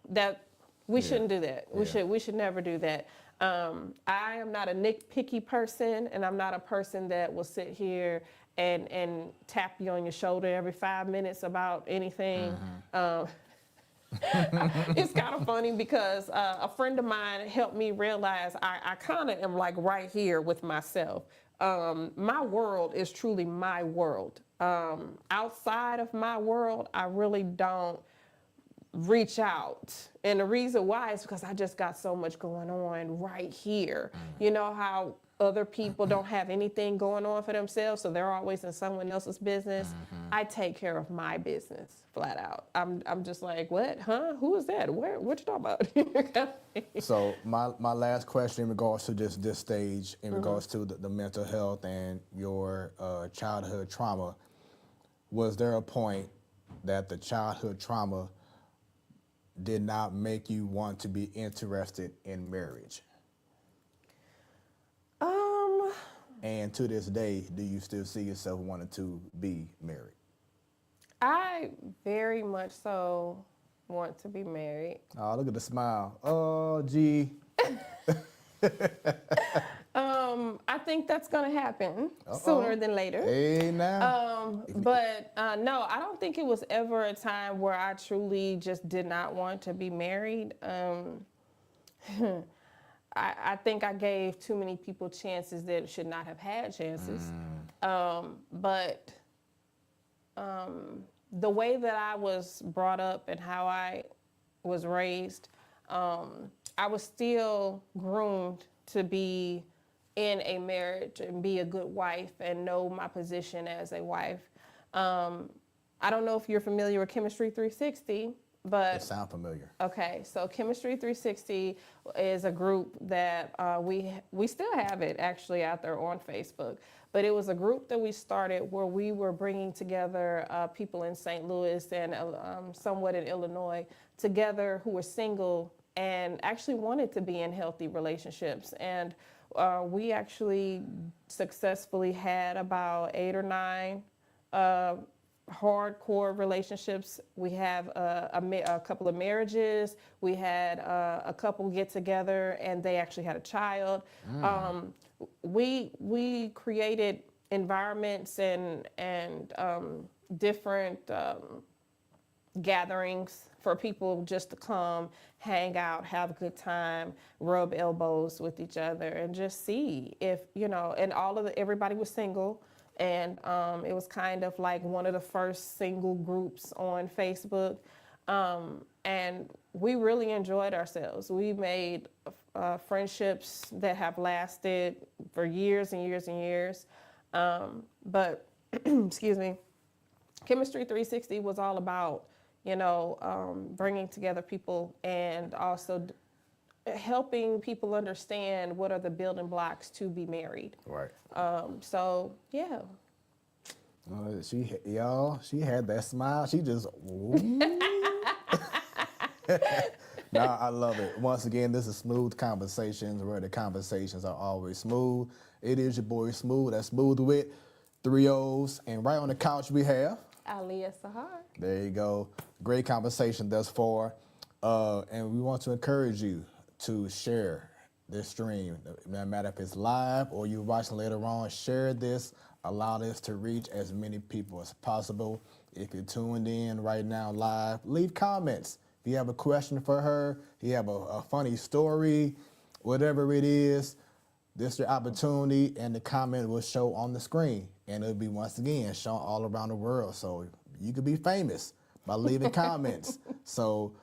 that we shouldn't do that. We should never do that. I am not a nitpicky person, and I'm not a person that will sit here and tap you on your shoulder every 5 minutes about anything. It's kind of funny because a friend of mine helped me realize I kind of am like right here with myself. My world is truly my world. Outside of my world, I really don't reach out. And the reason why is because I just got so much going on right here. You know how other people don't have anything going on for themselves, so they're always in someone else's business. I take care of my business flat out. I'm just like, what? Huh? Who is that? What you talking about? So my last question in regards to this stage, in regards to the mental health and your childhood trauma, was there a point that the childhood trauma did not make you want to be interested in marriage? And to this day, do you still see yourself wanting to be married? I very much so want to be married. Oh, look at the smile. Oh, gee. I think that's going to happen sooner than later. Hey, now. But no, I don't think it was ever a time where I truly just did not want to be married. I think I gave too many people chances that should not have had chances. But the way that I was brought up and how I was raised, I was still groomed to be in a marriage and be a good wife and know my position as a wife. I don't know if you're familiar with Chemistry 360, but It sounds familiar. okay, so Chemistry 360 is a group that we still have it actually out there on Facebook, but it was a group that we started where we were bringing together people in St. Louis and somewhat in Illinois together who were single and actually wanted to be in healthy relationships. And we actually successfully had about 8 or 9 hardcore relationships. We have a couple of marriages. We had a couple get together and they actually had a child. We created environments and different gatherings for people just to come, hang out, have a good time, rub elbows with each other, and just see if, you know, and everybody was single. And it was kind of like one of the first single groups on Facebook. And we really enjoyed ourselves. We made friendships that have lasted for years and years and years. But, excuse me, Chemistry 360 was all about, you know, bringing together people and also helping people understand what are the building blocks to be married. Right. So yeah. She had that smile. She just, No, I love it. Once again, this is Smooth Conversations, where the conversations are always smooth. It is your boy Smooth. That's Smooth with 3 O's. And right on the couch we have Aaliyah Sahar. There you go. Great conversation thus far. And we want to encourage you to share this stream. No matter if it's live or you're watching later on, share this. Allow this to reach as many people as possible. If you're tuned in right now live, leave comments. If you have a question for her, you have a funny story, whatever it is, this is your opportunity, and the comment will show on the screen. And it'll be, once again, shown all around the world. So you could be famous by leaving comments. So,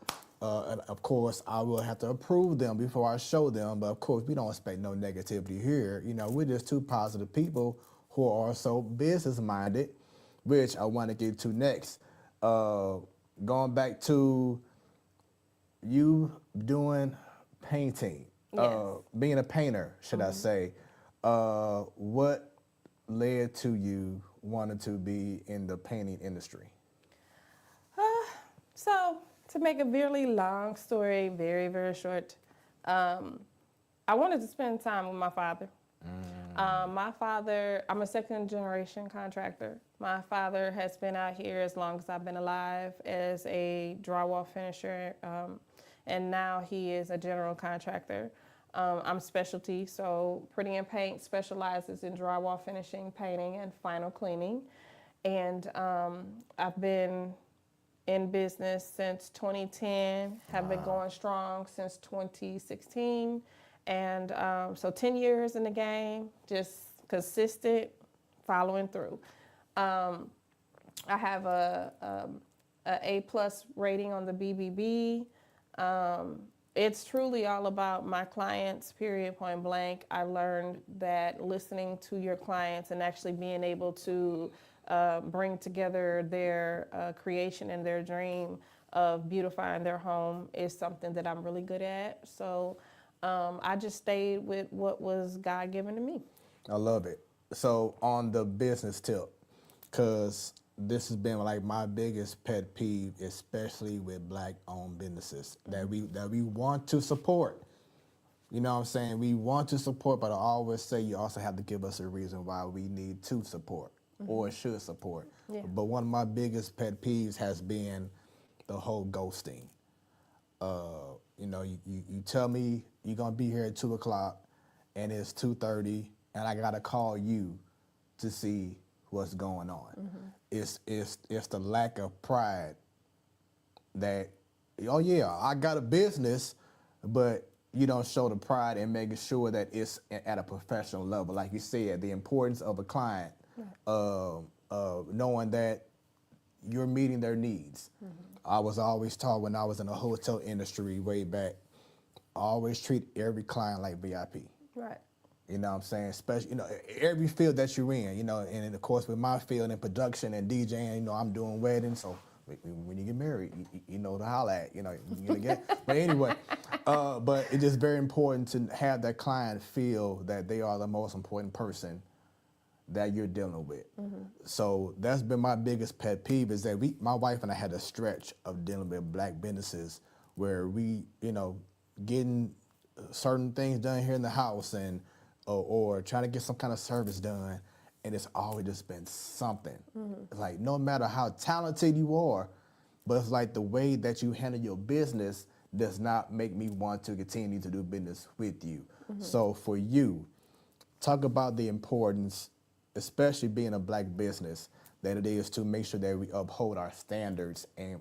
of course, I will have to approve them before I show them. But, of course, we don't expect no negativity here. You know, we're just 2 positive people who are also business-minded, which I want to get to next. Going back to you doing painting, Yes. being a painter, should I say. What led to you wanting to be in the painting industry? So to make a really long story very, very short, I wanted to spend time with my father. My father, I'm a 2nd generation contractor. My father has been out here as long as I've been alive as a drywall finisher, and now he is a general contractor. I'm specialty, so PrettyNPaint specializes in drywall finishing, painting, and final cleaning. And I've been in business since 2010, have been going strong since 2016. And so 10 years in the game, just consistent, following through. I have a A+ rating on the BBB. It's truly all about my clients, period, point blank. I learned that listening to your clients and actually being able to bring together their creation and their dream of beautifying their home is something that I'm really good at. So I just stayed with what was God-given to me. I love it. So on the business tip, because this has been like my biggest pet peeve, especially with Black-owned businesses that we want to support. You know what I'm saying? We want to support, but I always say you also have to give us a reason why we need to support or should support. Yeah. But one of my biggest pet peeves has been the whole ghosting. You know, you tell me you're gonna be here at 2 o'clock and it's 2:30 and I gotta call you to see what's going on. It's the lack of pride that, oh yeah, I got a business, but you don't show the pride in making sure that it's at a professional level. Like you said, the importance of a client, knowing that you're meeting their needs. I was always taught when I was in the hotel industry way back, always treat every client like VIP. Right. You know what I'm saying? Especially, you know, every field that you're in, you know, and of course with my field in production and DJing, you know, I'm doing weddings, so when you get married, you know to holler at, you're gonna get. But anyway, but it's just very important to have that client feel that they are the most important person that you're dealing with. So that's been my biggest pet peeve is that my wife and I had a stretch of dealing with black businesses where we, getting certain things done here in the house and or trying to get some kind of service done, and it's always just been something. It's like no matter how talented you are, but it's like the way that you handle your business does not make me want to continue to do business with you. So for you, talk about the importance, especially being a black business, that it is to make sure that we uphold our standards and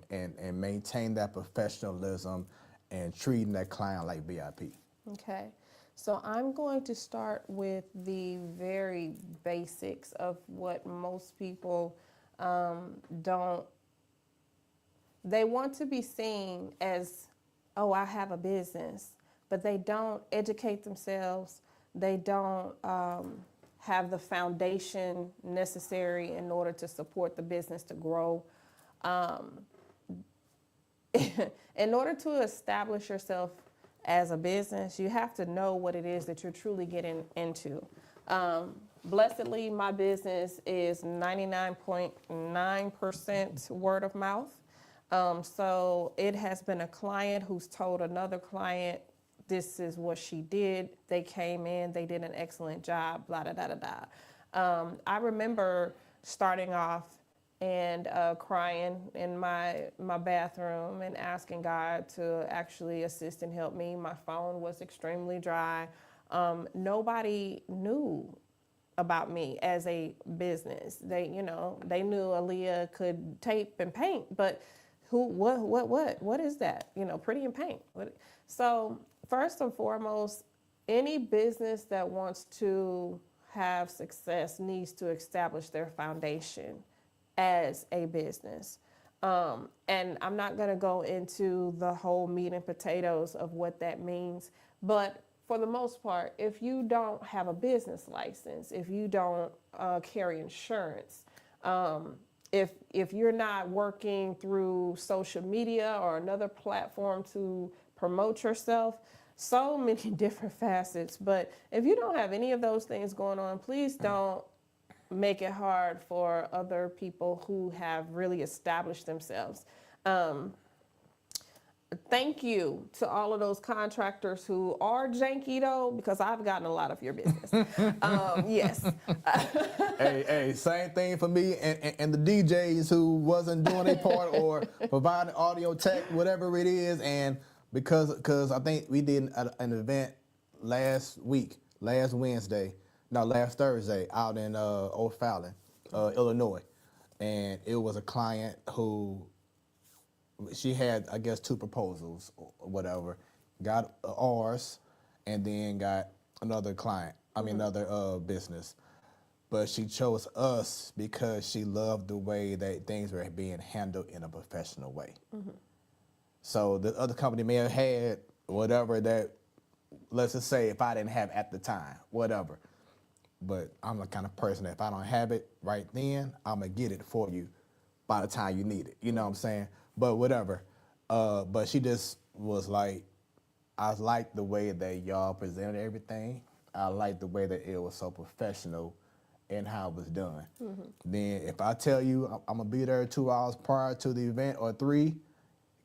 maintain that professionalism and treating that client like VIP. Okay. So I'm going to start with the very basics of what most people don't. They want to be seen as, oh, I have a business, but they don't educate themselves. They don't have the foundation necessary in order to support the business to grow. In order to establish yourself as a business, you have to know what it is that you're truly getting into. Blessedly, my business is 99.9% word of mouth. So it has been a client who's told another client, this is what she did. They came in, they did an excellent job, blah, da, da, da, da. I remember starting off and crying in my bathroom and asking God to actually assist and help me. My phone was extremely dry. Nobody knew about me as a business. They knew Aaliyah could tape and paint, but what is that? Pretty and paint. So first and foremost, any business that wants to have success needs to establish their foundation as a business. And I'm not going to go into the whole meat and potatoes of what that means, but for the most part, if you don't have a business license, if you don't carry insurance, if you're not working through social media or another platform to promote yourself, so many different facets. But if you don't have any of those things going on, please don't make it hard for other people who have really established themselves. Thank you to all of those contractors who are janky though, because I've gotten a lot of your business. Yes. Hey, same thing for me and the DJs who wasn't doing their part or providing audio tech, whatever it is. And because I think we did an event last Thursday out in O'Fallon, Illinois. And it was a client who, she had, I guess, 2 proposals or whatever, got ours, and then got another client, another business. But she chose us because she loved the way that things were being handled in a professional way. So the other company may have had whatever that, let's just say if I didn't have at the time, whatever. But I'm the kind of person that if I don't have it right then, I'm going to get it for you by the time you need it. You know what I'm saying? But whatever. But she just was like, I liked the way that y'all presented everything. I liked the way that it was so professional and how it was done. Then if I tell you I'm going to be there 2 hours prior to the event or 3,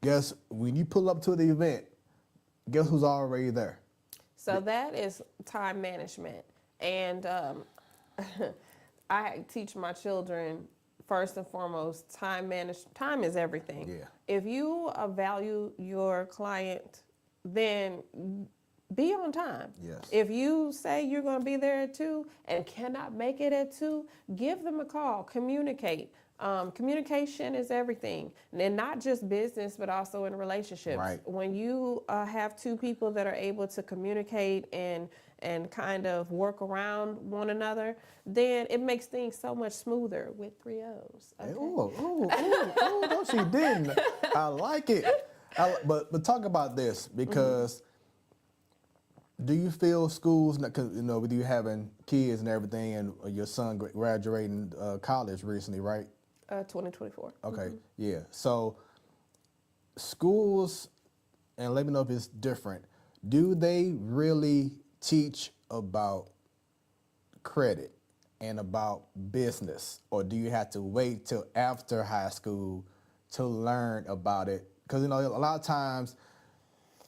guess when you pull up to the event, guess who's already there? So that is time management. And I teach my children, first and foremost, time is everything. Yeah. If you value your client, then be on time. Yes. If you say you're going to be there at 2 and cannot make it at 2, give them a call, communicate. Communication is everything, and not just business, but also in relationships. Right. When you have 2 people that are able to communicate and kind of work around one another, then it makes things so much smoother with 3 O's. Okay? No, she didn't. I like it. But talk about this, because do you feel schools, because with you having kids and everything, and your son graduating college recently, right? 2024. Okay, yeah. So schools, and let me know if it's different, do they really teach about credit and about business, or do you have to wait till after high school to learn about it? Because, a lot of times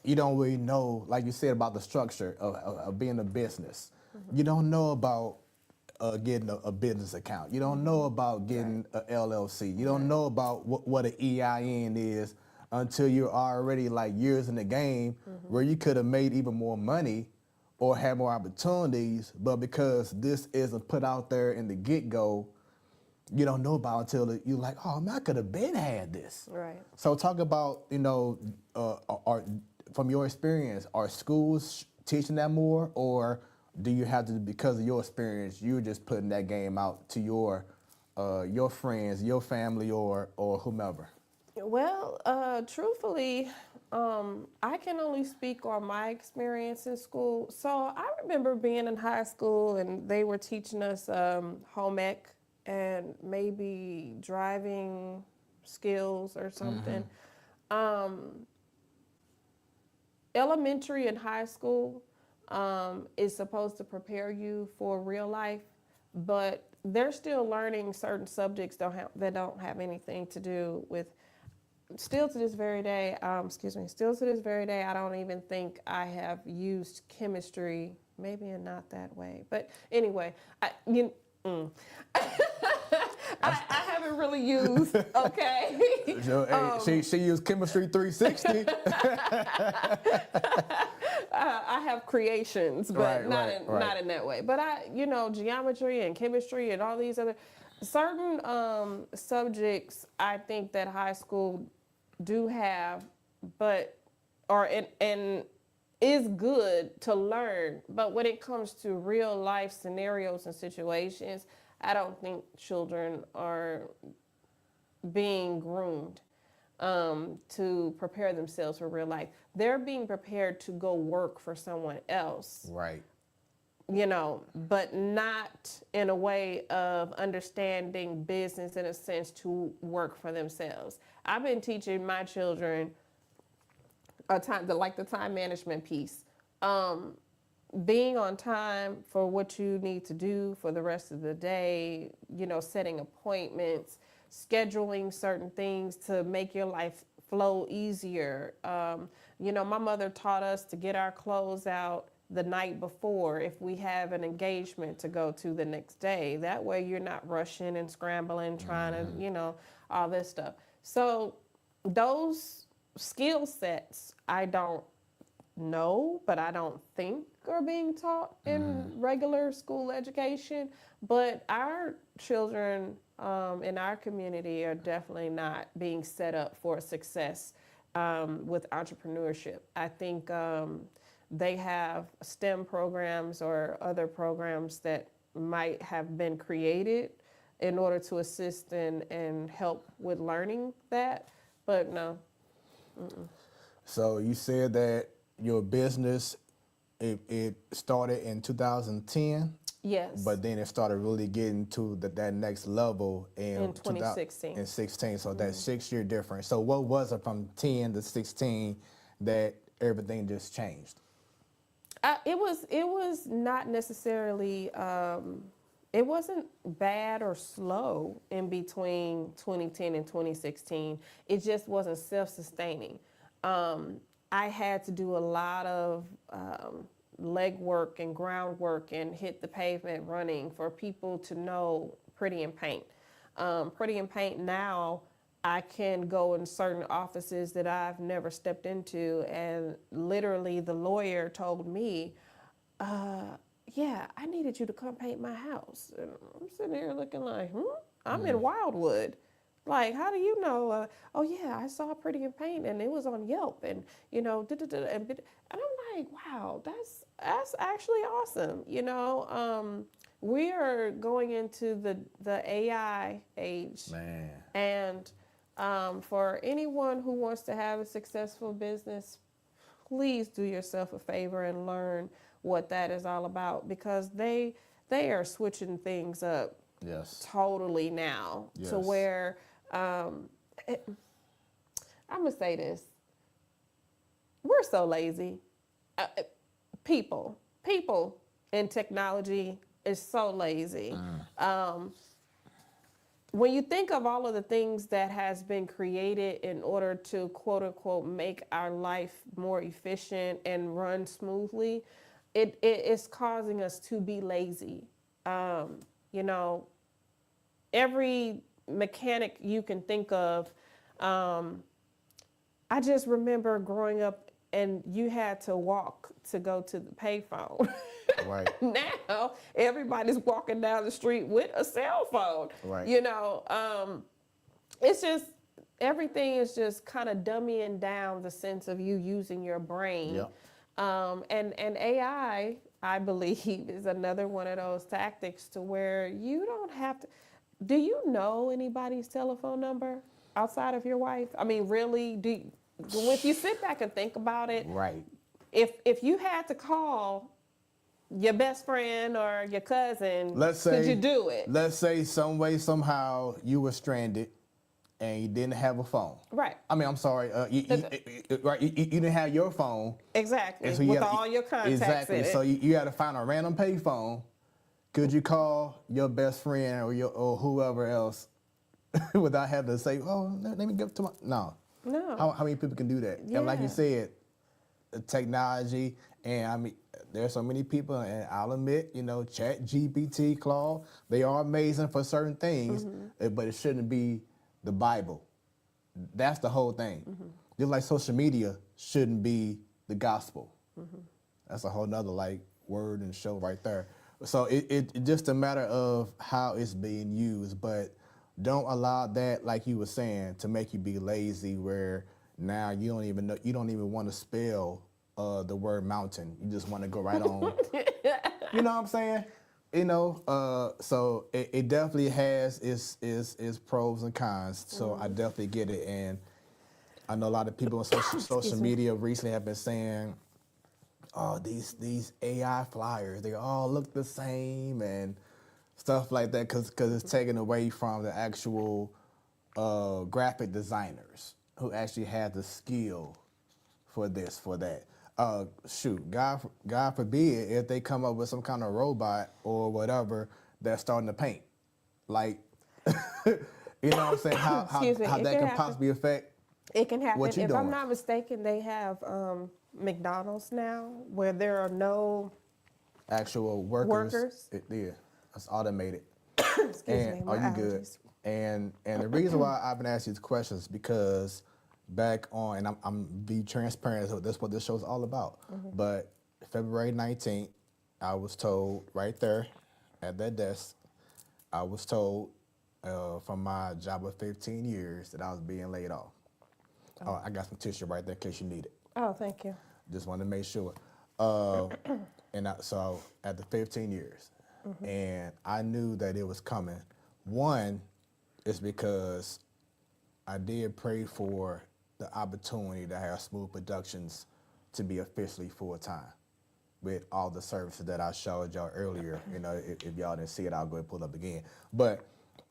you don't really know, like you said, about the structure of being a business. You don't know about getting a business account. You don't know about getting a LLC. You don't know about what an EIN is until you're already like years in the game where you could have made even more money or had more opportunities, but because this isn't put out there in the get-go, you don't know about until you're like, oh man, I could have been had this. Right. So talk about, from your experience, are schools teaching that more, or do you have to, because of your experience, you're just putting that game out to your friends, your family, or whomever? Well, truthfully, I can only speak on my experience in school. So I remember being in high school and they were teaching us home ec and maybe driving skills or something. Elementary and high school is supposed to prepare you for real life, but they're still learning certain subjects that don't have anything to do with. Still to this very day, still to this very day, I don't even think I have used chemistry, maybe in not that way. But anyway, I haven't really used, okay? So, she used Chemistry 360. I have creations, but not in that way. But geometry and chemistry and all these other certain subjects, I think that high school do have, and is good to learn. But when it comes to real life scenarios and situations, I don't think children are being groomed to prepare themselves for real life. They're being prepared to go work for someone else. Right. But not in a way of understanding business in a sense to work for themselves. I've been teaching my children the time management piece. Being on time for what you need to do for the rest of the day, setting appointments, scheduling certain things to make your life flow easier. My mother taught us to get our clothes out the night before if we have an engagement to go to the next day. That way you're not rushing and scrambling, trying to, all this stuff. So those skill sets I don't know, but I don't think are being taught in regular school education. But our children in our community are definitely not being set up for success with entrepreneurship. I think they have STEM programs or other programs that might have been created in order to assist and help with learning that, but no. So you said that your business, it started in 2010? Yes. But then it started really getting to that next level in 2016. In 16, so that 6-year difference. So what was it from 10 to 16 that everything just changed? It was not necessarily, it wasn't bad or slow in between 2010 and 2016. It just wasn't self-sustaining. I had to do a lot of legwork and groundwork and hit the pavement running for people to know PrettyNPaint. PrettyNPaint now, I can go in certain offices that I've never stepped into, and literally the lawyer told me, yeah, I needed you to come paint my house. And I'm sitting here looking like, I'm in Wildwood. Like, how do you know? Oh yeah, I saw PrettyNPaint and it was on Yelp, and and I'm like, wow, that's actually awesome. We are going into the AI age, Man. and for anyone who wants to have a successful business, please do yourself a favor and learn what that is all about, because they are switching things up Yes. totally now Yes. to where I'm gonna say this: we're so lazy. People in technology is so lazy. When you think of all of the things that has been created in order to quote unquote make our life more efficient and run smoothly, it is causing us to be lazy. You know, every mechanic you can think of. I just remember growing up and you had to walk to go to the payphone. Right. Now everybody's walking down the street with a cell phone. Right. You know, it's just everything is just kind of dumbing down the sense of you using your brain. Yep. And AI, I believe, is another one of those tactics to where you don't have to. Do you know anybody's telephone number outside of your wife? I mean, really, if you sit back and think about it, Right. if you had to call your best friend or your cousin, could you do it? Let's say some way, somehow you were stranded and you didn't have a phone. Right. I mean, I'm sorry. You didn't have your phone. Exactly. And so you With gotta- all your contacts exactly. in it. So you got to find a random pay phone. Could you call your best friend or whoever else without having to say, "Oh, let me give to my"? No. No. How many people can do that? And like you Yeah. said, the technology, and I mean, there's so many people, and I'll admit, Chat GPT, Claude, they are amazing for certain things, but it shouldn't be the Bible. That's the whole thing. Just like social media shouldn't be the gospel. That's a whole nother word and show right there. So it just a matter of how it's being used, but don't allow that, like you were saying, to make you be lazy where now you don't even want to spell the word mountain. You just want to go right on. You know what I'm saying? So it definitely has its pros and cons. So I definitely get it. And I know a lot of people on social media recently have been saying, oh, these AI flyers, they all look the same and stuff like that because it's taken away from the actual graphic designers who actually had the skill for this, for that. God forbid if they come up with some kind of robot or whatever that's starting to paint. Like, you know what I'm saying? How Excuse me, that it can can happen. possibly affect It can happen. what you're If doing. I'm not mistaken, they have McDonald's now where there are no Actual workers. Yeah, it's automated. excuse me, And my are you good? allergies. And the reason why I've been asking these questions is because back on, and I'm be transparent, so that's what this show's all about. But February 19th, I was told right there at that desk, I was told from my job of 15 years that I was being laid off. Oh, I got some tissue right there in case you need it. Oh, thank you. Just wanted to make sure. So at the 15 years, and I knew that it was coming. One is because I did pray for the opportunity to have Smoooth Productions to be officially full-time with all the services that I showed y'all earlier. If y'all didn't see it, I'll go ahead and pull it up again. But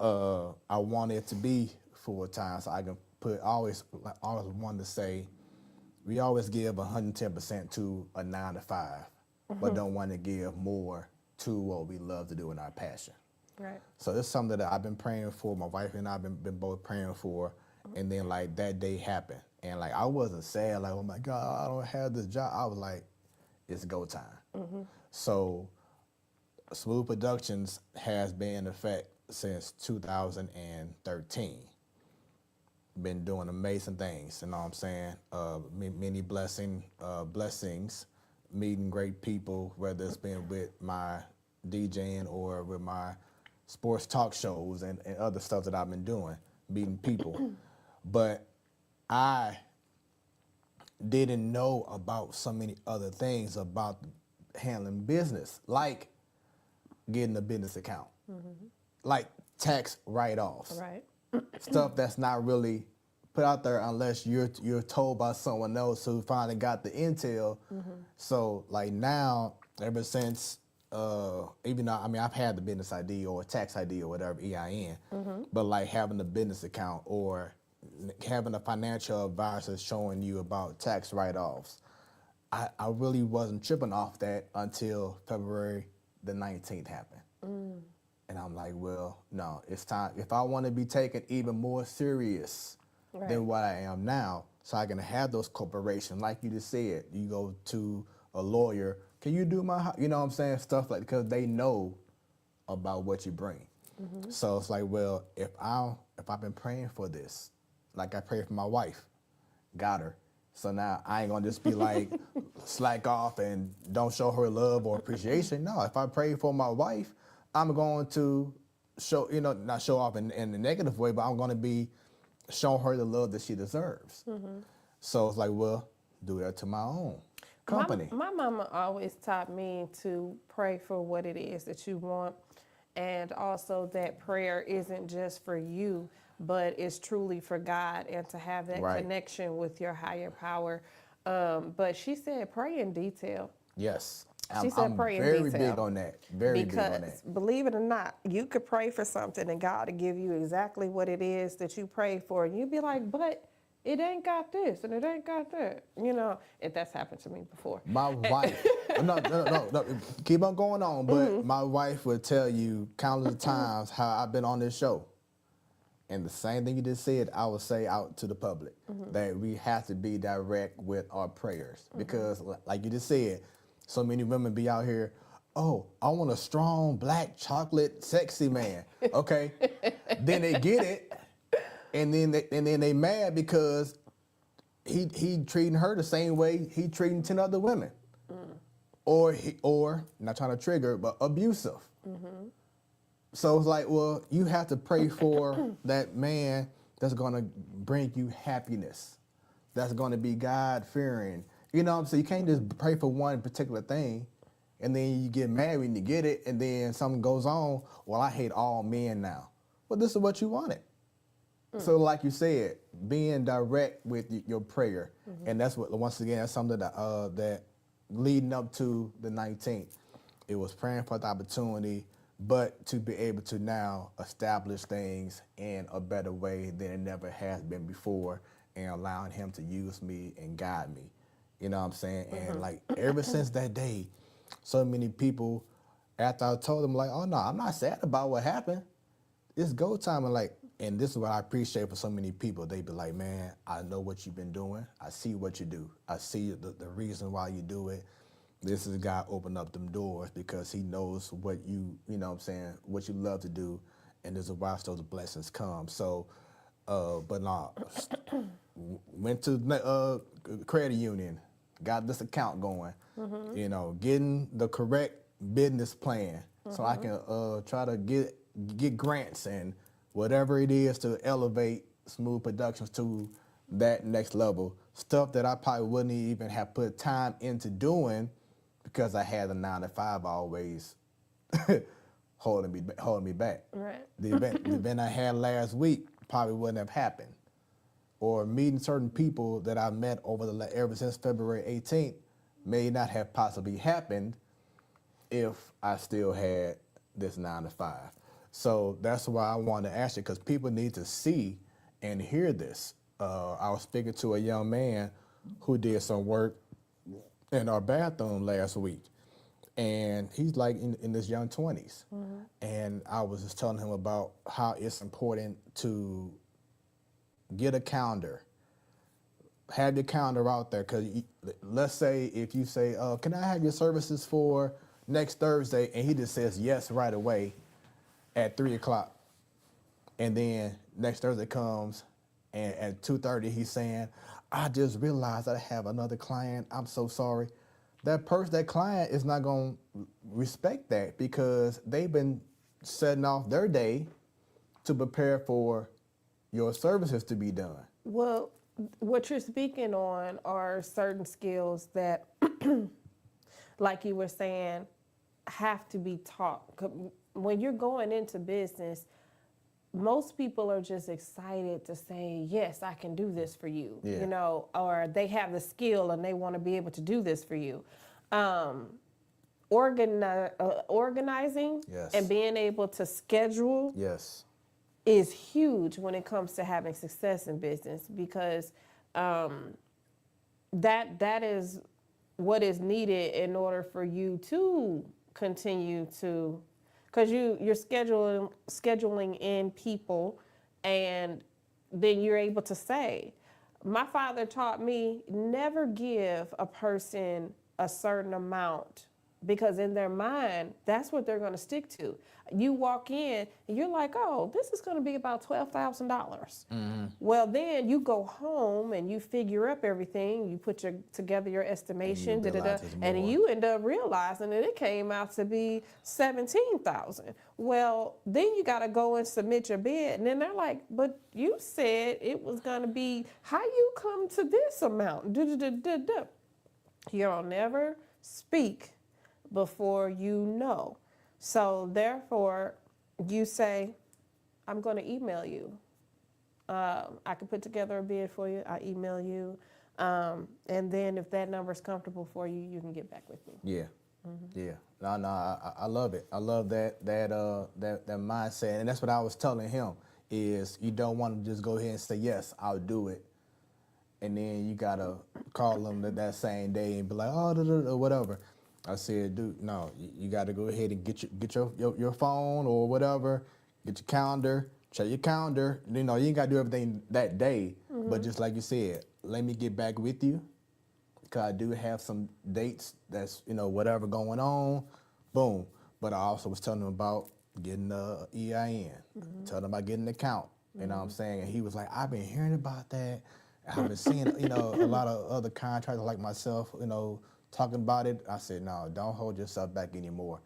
I wanted it to be full-time so I can I always wanted to say, we always give 110% to a 9 to 5, but don't want to give more to what we love to do in our passion. Right. So it's something that I've been praying for. My wife and I have been both praying for. And then that day happened. And I wasn't sad, oh my God, I don't have this job. I was like, it's go time. So Smoooth Productions has been in effect since 2013. Been doing amazing things, you know what I'm saying? Many blessings, meeting great people, whether it's been with my DJing or with my sports talk shows and other stuff that I've been doing, meeting people. But I didn't know about so many other things about handling business, like getting a business account, like tax write-offs. Right. Stuff that's not really put out there unless you're told by someone else who finally got the intel. So now, ever since even though, I mean, I've had the business ID or tax ID or whatever, EIN, but like having a business account or having a financial advisor showing you about tax write-offs, I really wasn't tripping off that until February the 19th happened. And I'm like, well, no, it's time. If I want to be taken even more serious than what I am now, so I can have those corporations, like you just said, you go to a lawyer, can you do my, you know what I'm saying, stuff like, because they know about what you bring. So it's like, well, if I've been praying for this, like I prayed for my wife, got her. So now I ain't gonna just be like slack off and don't show her love or appreciation. No, if I pray for my wife, I'm going to show, not show off in a negative way, but I'm gonna be showing her the love that she deserves. So it's like, well, do that to my own company. My mama always taught me to pray for what it is that you want, and also that prayer isn't just for you, but it's truly for God, and to have that connection with your higher power. But she said, pray in detail. Yes. She said, pray in detail. Very big on that. Very big on that. Because believe it or not, you could pray for something and God will give you exactly what it is that you prayed for. And you'd be like, but it ain't got this and it ain't got that. If that's happened to me before. My wife, no, keep on going on, but my wife would tell you countless times how I've been on this show. And the same thing you just said, I would say out to the public, that we have to be direct with our prayers. Because like you just said, so many women be out here, oh, I want a strong, black, chocolate, sexy man. Okay. Then they get it, and then they mad because he treating her the same way he treating 10 other women. Or not trying to trigger, but abusive. So it's like, well, you have to pray for that man that's going to bring you happiness, that's going to be God-fearing. You know what I'm saying? You can't just pray for one particular thing, and then you get mad when you get it, and then something goes on, well, I hate all men now. Well, this is what you wanted. So like you said, being direct with your prayer. And that's what, once again, that's something that leading up to the 19th, it was praying for the opportunity, but to be able to now establish things in a better way than it never has been before, and allowing him to use me and guide me. You know what I'm saying? And like ever since that day, so many people, after I told them like, oh no, I'm not sad about what happened. It's go time. And this is what I appreciate for so many people. They be like, man, I know what you've been doing. I see what you do. I see the reason why you do it. This is God open up them doors because he knows what you know what I'm saying, what you love to do, and there's a watch those blessings come. So, but no, went to credit union, got this account going, getting the correct business plan so I can try to get grants and whatever it is to elevate Smoooth Productions to that next level. Stuff that I probably wouldn't even have put time into doing because I had a 9-to-5 always holding me back. Right. The event I had last week probably wouldn't have happened. Or meeting certain people that I met ever since February 18th may not have possibly happened if I still had this 9-to-5. So that's why I wanted to ask you, because people need to see and hear this. I was speaking to a young man who did some work in our bathroom last week, and he's like in his young 20s. And I was just telling him about how it's important to get a calendar, have your calendar out there, because let's say if you say, can I have your services for next Thursday, and he just says yes right away at 3 o'clock, and then next Thursday comes, and at 2:30 he's saying, I just realized I have another client, I'm so sorry. That client is not going to respect that, because they've been setting off their day to prepare for your services to be done. Well, what you're speaking on are certain skills that, like you were saying, have to be taught. When you're going into business, most people are just excited to say, yes, I can do this for you, or they have the skill and they want to be able to do this for you. organizing Yes. and being able to schedule Yes. is huge when it comes to having success in business, because that is what is needed in order for you to continue to, because you're scheduling in people, and then you're able to say, my father taught me never give a person a certain amount, because in their mind, that's what they're going to stick to. You walk in and you're like, oh, this is going to be about $12,000. Well, then you go home and you figure up everything. You put together your estimation, and you end up realizing that it came out to be $17,000. Well, then you got to go and submit your bid, and then they're like, but you said it was going to be, how you come to this amount? You'll never speak before you know. So therefore, you say, I'm going to email you. I can put together a bid for you. I email you. And then if that number is comfortable for you, you can get back with me. Yeah. Yeah. No, I love it. I love that mindset. And that's what I was telling him, is you don't want to just go ahead and say, yes, I'll do it. And then you got to call them that same day and be like, oh, or whatever. I said, dude, no, you got to go ahead and get your phone or whatever, get your calendar, check your calendar. You know, you ain't got to do everything that day, but just like you said, let me get back with you, because I do have some dates that's, you know, whatever going on, boom. But I also was telling him about getting the EIN, telling him about getting the account, you know what I'm saying? And he was like, I've been hearing about that. I've been seeing, you know, a lot of other contractors like myself, you know, talking about it. I said, no, don't hold yourself back anymore.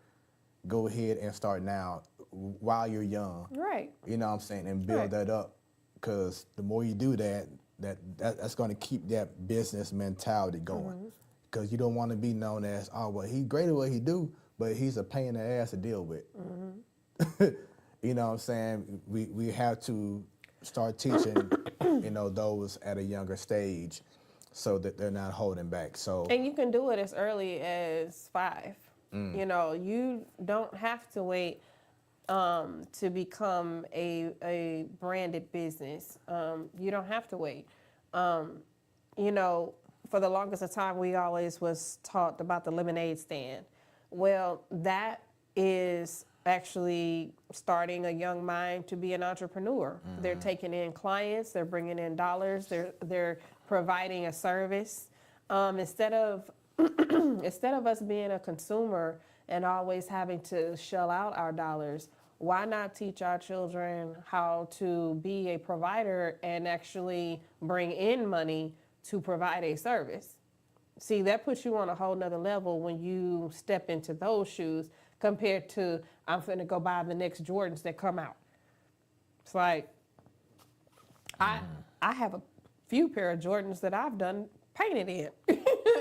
Go ahead and start now while you're young. Right. You know what I'm saying? And build that up. Because the more you do that's going to keep that business mentality going. Because you don't want to be known as, oh, well, he's great at what he do, but he's a pain in the ass to deal with. You know what I'm saying? We have to start teaching, you know, those at a younger stage, so that they're not holding back. So, and you can do it as early as 5. You know, you don't have to wait to become a branded business. You don't have to wait. You know, for the longest of time, we always was taught about the lemonade stand. Well, that is actually starting a young mind to be an entrepreneur. They're taking in clients, they're bringing in dollars, they're providing a service. Instead of us being a consumer and always having to shell out our dollars, why not teach our children how to be a provider and actually bring in money to provide a service? See, that puts you on a whole nother level when you step into those shoes, compared to, I'm finna go buy the next Jordans that come out. It's like, I have a few pair of Jordans that I've done painted in,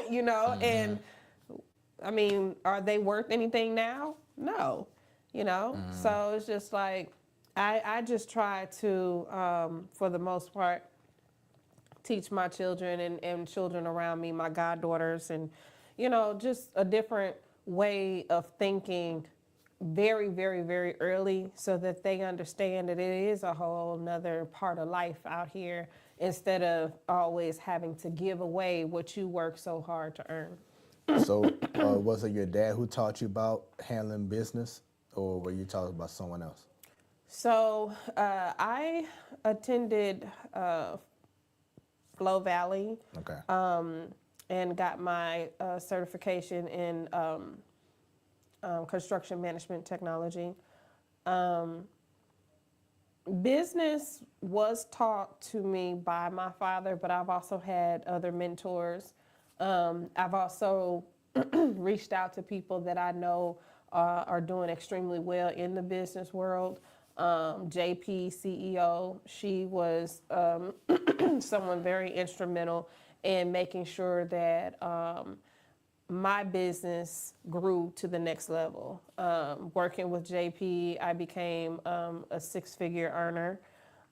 you know, and I mean, are they worth anything now? No, you know? So it's just like, I just try to, for the most part, teach my children and children around me, my goddaughters, and, you know, just a different way of thinking very, very, very early, so that they understand that it is a whole nother part of life out here, instead of always having to give away what you work so hard to earn. So was it your dad who taught you about handling business, or were you talking about someone else? So I attended Flow Valley. Okay. And got my certification in construction management technology. Business was taught to me by my father, but I've also had other mentors. I've also reached out to people that I know are doing extremely well in the business world. JP, CEO, she was someone very instrumental in making sure that my business grew to the next level. Working with JP, I became a 6-figure earner.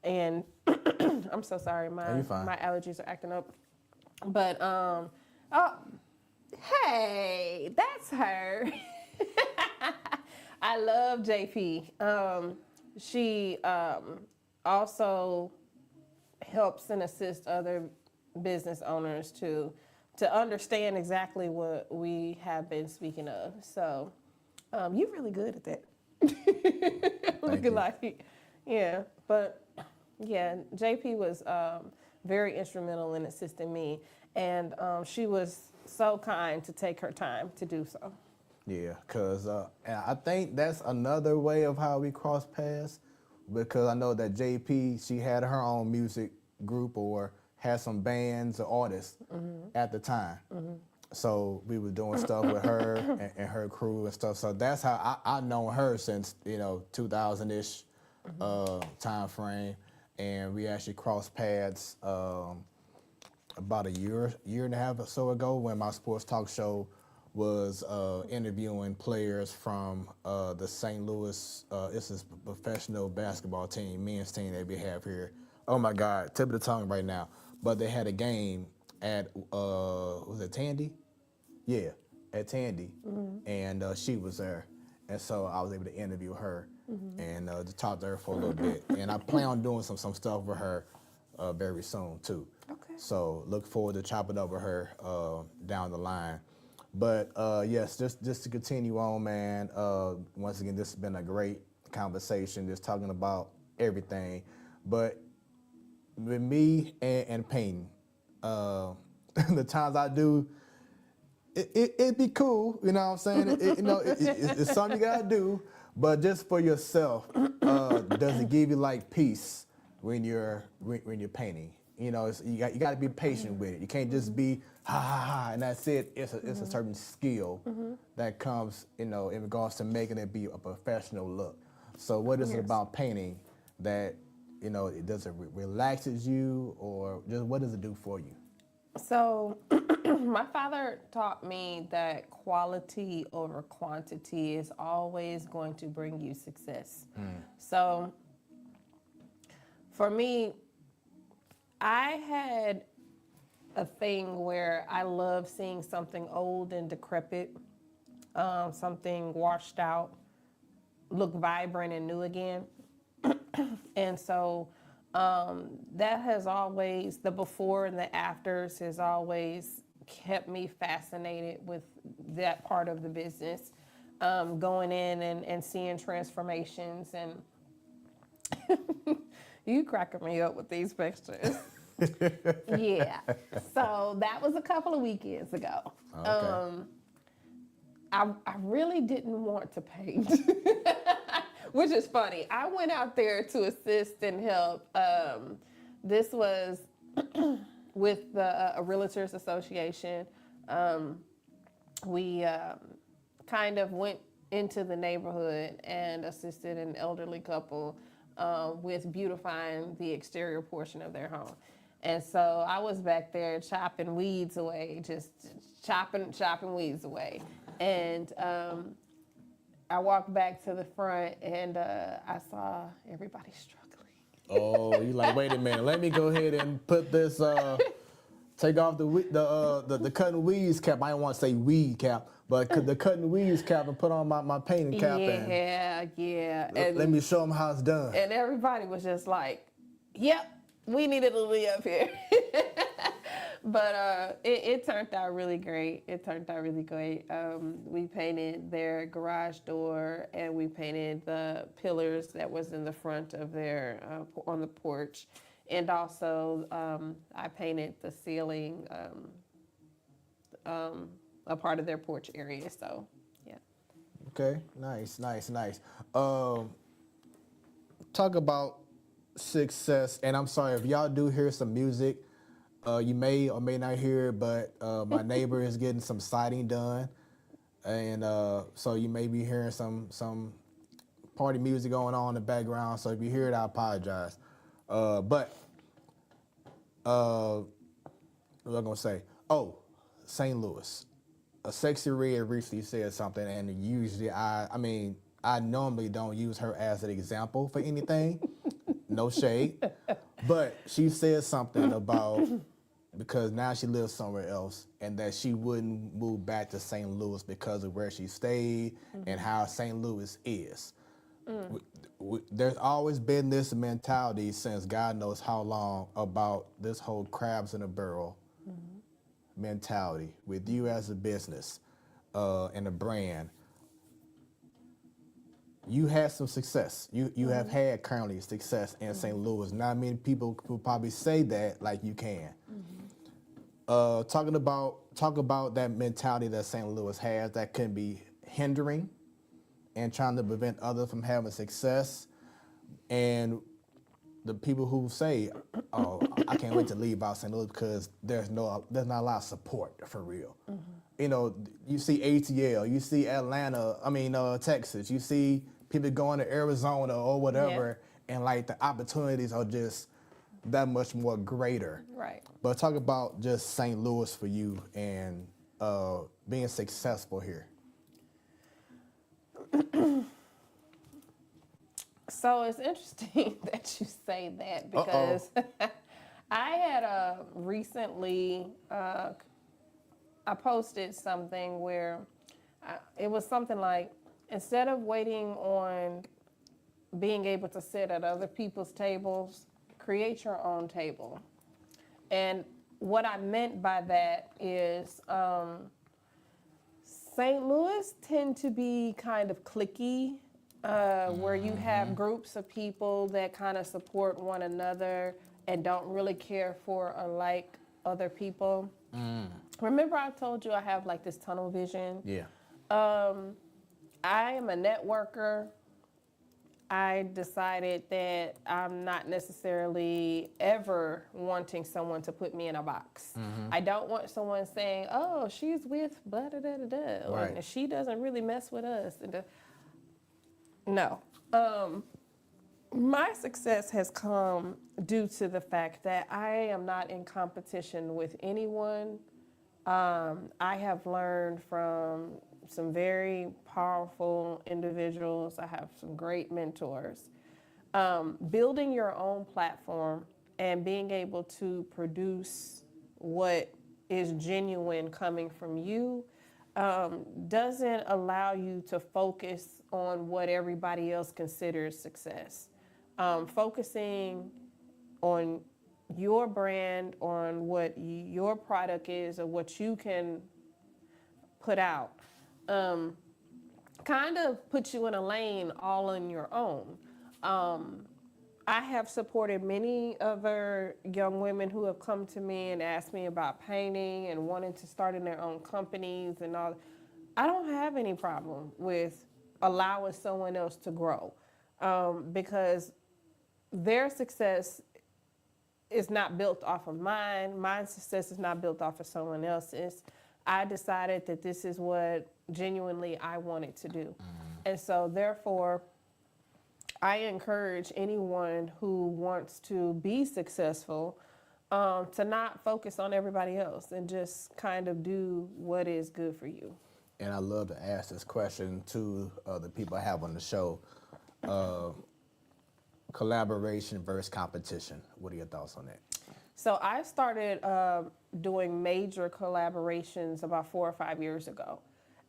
And I'm so sorry, my allergies are acting up. But, oh, hey, that's her. I love JP. She also helps and assists other business owners to understand exactly what we have been speaking of. So you're really good at that. Looking like, yeah, but yeah, JP was very instrumental in assisting me, and she was so kind to take her time to do so. Yeah, because I think that's another way of how we cross paths, because I know that JP, she had her own music group or had some bands or artists at the time. So we were doing stuff with her and her crew and stuff. So that's how I known her since, 2000-ish time frame. And we actually crossed paths about a year and a half or so ago when my sports talk show was interviewing players from the St. Louis, it's a professional basketball team, men's team that we have here. Oh my God, tip of the tongue right now. But they had a game at, was it Tandy? Yeah, at Tandy, and she was there. And so I was able to interview her and to talk to her for a little bit. And I plan on doing some stuff with her very soon too. Okay. So look forward to chopping up with her down the line. But yes, just to continue on, man, once again, this has been a great conversation, just talking about everything. But with me and painting, the times I do, it'd be cool, you know what I'm saying? It's something you gotta do, but just for yourself, does it give you like peace when you're painting? You got to be patient with it. You can't just be ha ha ha and that's it. It's a certain skill that comes, in regards to making it be a professional look. So what is it about painting that, does it relaxes you, or just what does it do for you? So my father taught me that quality over quantity is always going to bring you success. So for me, I had a thing where I love seeing something old and decrepit, something washed out, look vibrant and new again. And so that has always, the before and the afters has always kept me fascinated with that part of the business, going in and seeing transformations. And you cracking me up with these pictures. Yeah. So that was a couple of weekends ago. Okay. I really didn't want to paint, which is funny. I went out there to assist and help. This was with the Realtors Association. We kind of went into the neighborhood and assisted an elderly couple with beautifying the exterior portion of their home. And so I was back there chopping weeds away, just chopping weeds away. And I walked back to the front and I saw everybody struggling. Oh, you like, wait a minute, let me go ahead and put this, take off the cutting weeds cap. I don't want to say weed cap, but the cutting weeds cap and put on my painting cap. Yeah. And let me show them how it's done. And everybody was just like, yep, we needed Aaliyah up here. But it turned out really great. We painted their garage door and we painted the pillars that was in the front of their, on the porch. And also I painted the ceiling, a part of their porch area, so yeah. Okay, nice. Talk about success, and I'm sorry if y'all do hear some music, you may or may not hear it, but my neighbor is getting some siding done, and so you may be hearing some party music going on in the background, so if you hear it, I apologize. But what was I gonna say? Oh, St. Louis. A Sexy Red recently said something, and usually I normally don't use her as an example for anything, no shade, but she said something about because now she lives somewhere else, and that she wouldn't move back to St. Louis because of where she stayed and how St. Louis is. There's always been this mentality since God knows how long about this whole crabs in a barrel mentality with you as a business and a brand. You had some success. You have had currently success in St. Louis. Not many people will probably say that like you can. Talk about that mentality that St. Louis has that can be hindering and trying to prevent others from having success, and the people who say, "Oh, I can't wait to leave out St. Louis because there's not a lot of support for real." You know, you see ATL, you see Atlanta, Texas, you see people going to Arizona or whatever, and like the opportunities are just that much more greater. Right. But talk about just St. Louis for you and being successful here. So it's interesting that you say that because I had recently, I posted something where it was something like, instead of waiting on being able to sit at other people's tables, create your own table. And what I meant by that is St. Louis tend to be kind of cliquey, where you have groups of people that kind of support one another and don't really care for or like other people. Remember I told you I have like this tunnel vision? Yeah. I am a networker. I decided that I'm not necessarily ever wanting someone to put me in a box. I don't want someone saying, "Oh, she's with blah da da da da," Right. and she doesn't really mess with us. No. My success has come due to the fact that I am not in competition with anyone. I have learned from some very powerful individuals. I have some great mentors. Building your own platform and being able to produce what is genuine coming from you doesn't allow you to focus on what everybody else considers success. Focusing on your brand, on what your product is or what you can put out, kind of puts you in a lane all on your own. I have supported many other young women who have come to me and asked me about painting and wanting to start in their own companies and all. I don't have any problem with allowing someone else to grow because their success is not built off of mine. My success is not built off of someone else's. I decided that this is what genuinely I wanted to do. And so therefore, I encourage anyone who wants to be successful to not focus on everybody else and just kind of do what is good for you. And I love to ask this question to the people I have on the show. Collaboration versus competition. What are your thoughts on that? So I started doing major collaborations about 4 or 5 years ago.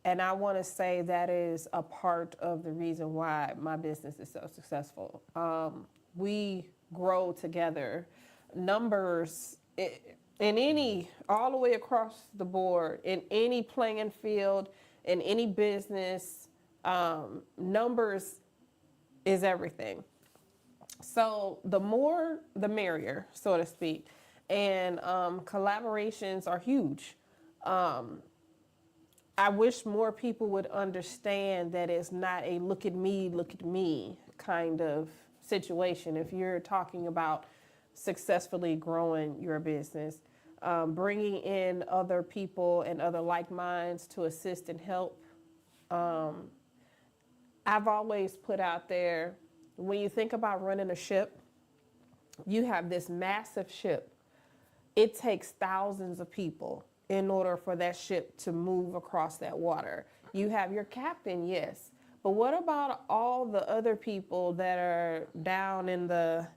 And I want to say that is a part of the reason why my business is so successful. We grow together. Numbers in any, all the way across the board, in any playing field, in any business, numbers is everything. So the more, the merrier, so to speak. And collaborations are huge. I wish more people would understand that it's not a look at me kind of situation. If you're talking about successfully growing your business, bringing in other people and other like minds to assist and help. I've always put out there, when you think about running a ship, you have this massive ship. It takes thousands of people in order for that ship to move across that water. You have your captain, yes, but what about all the other people that are down in the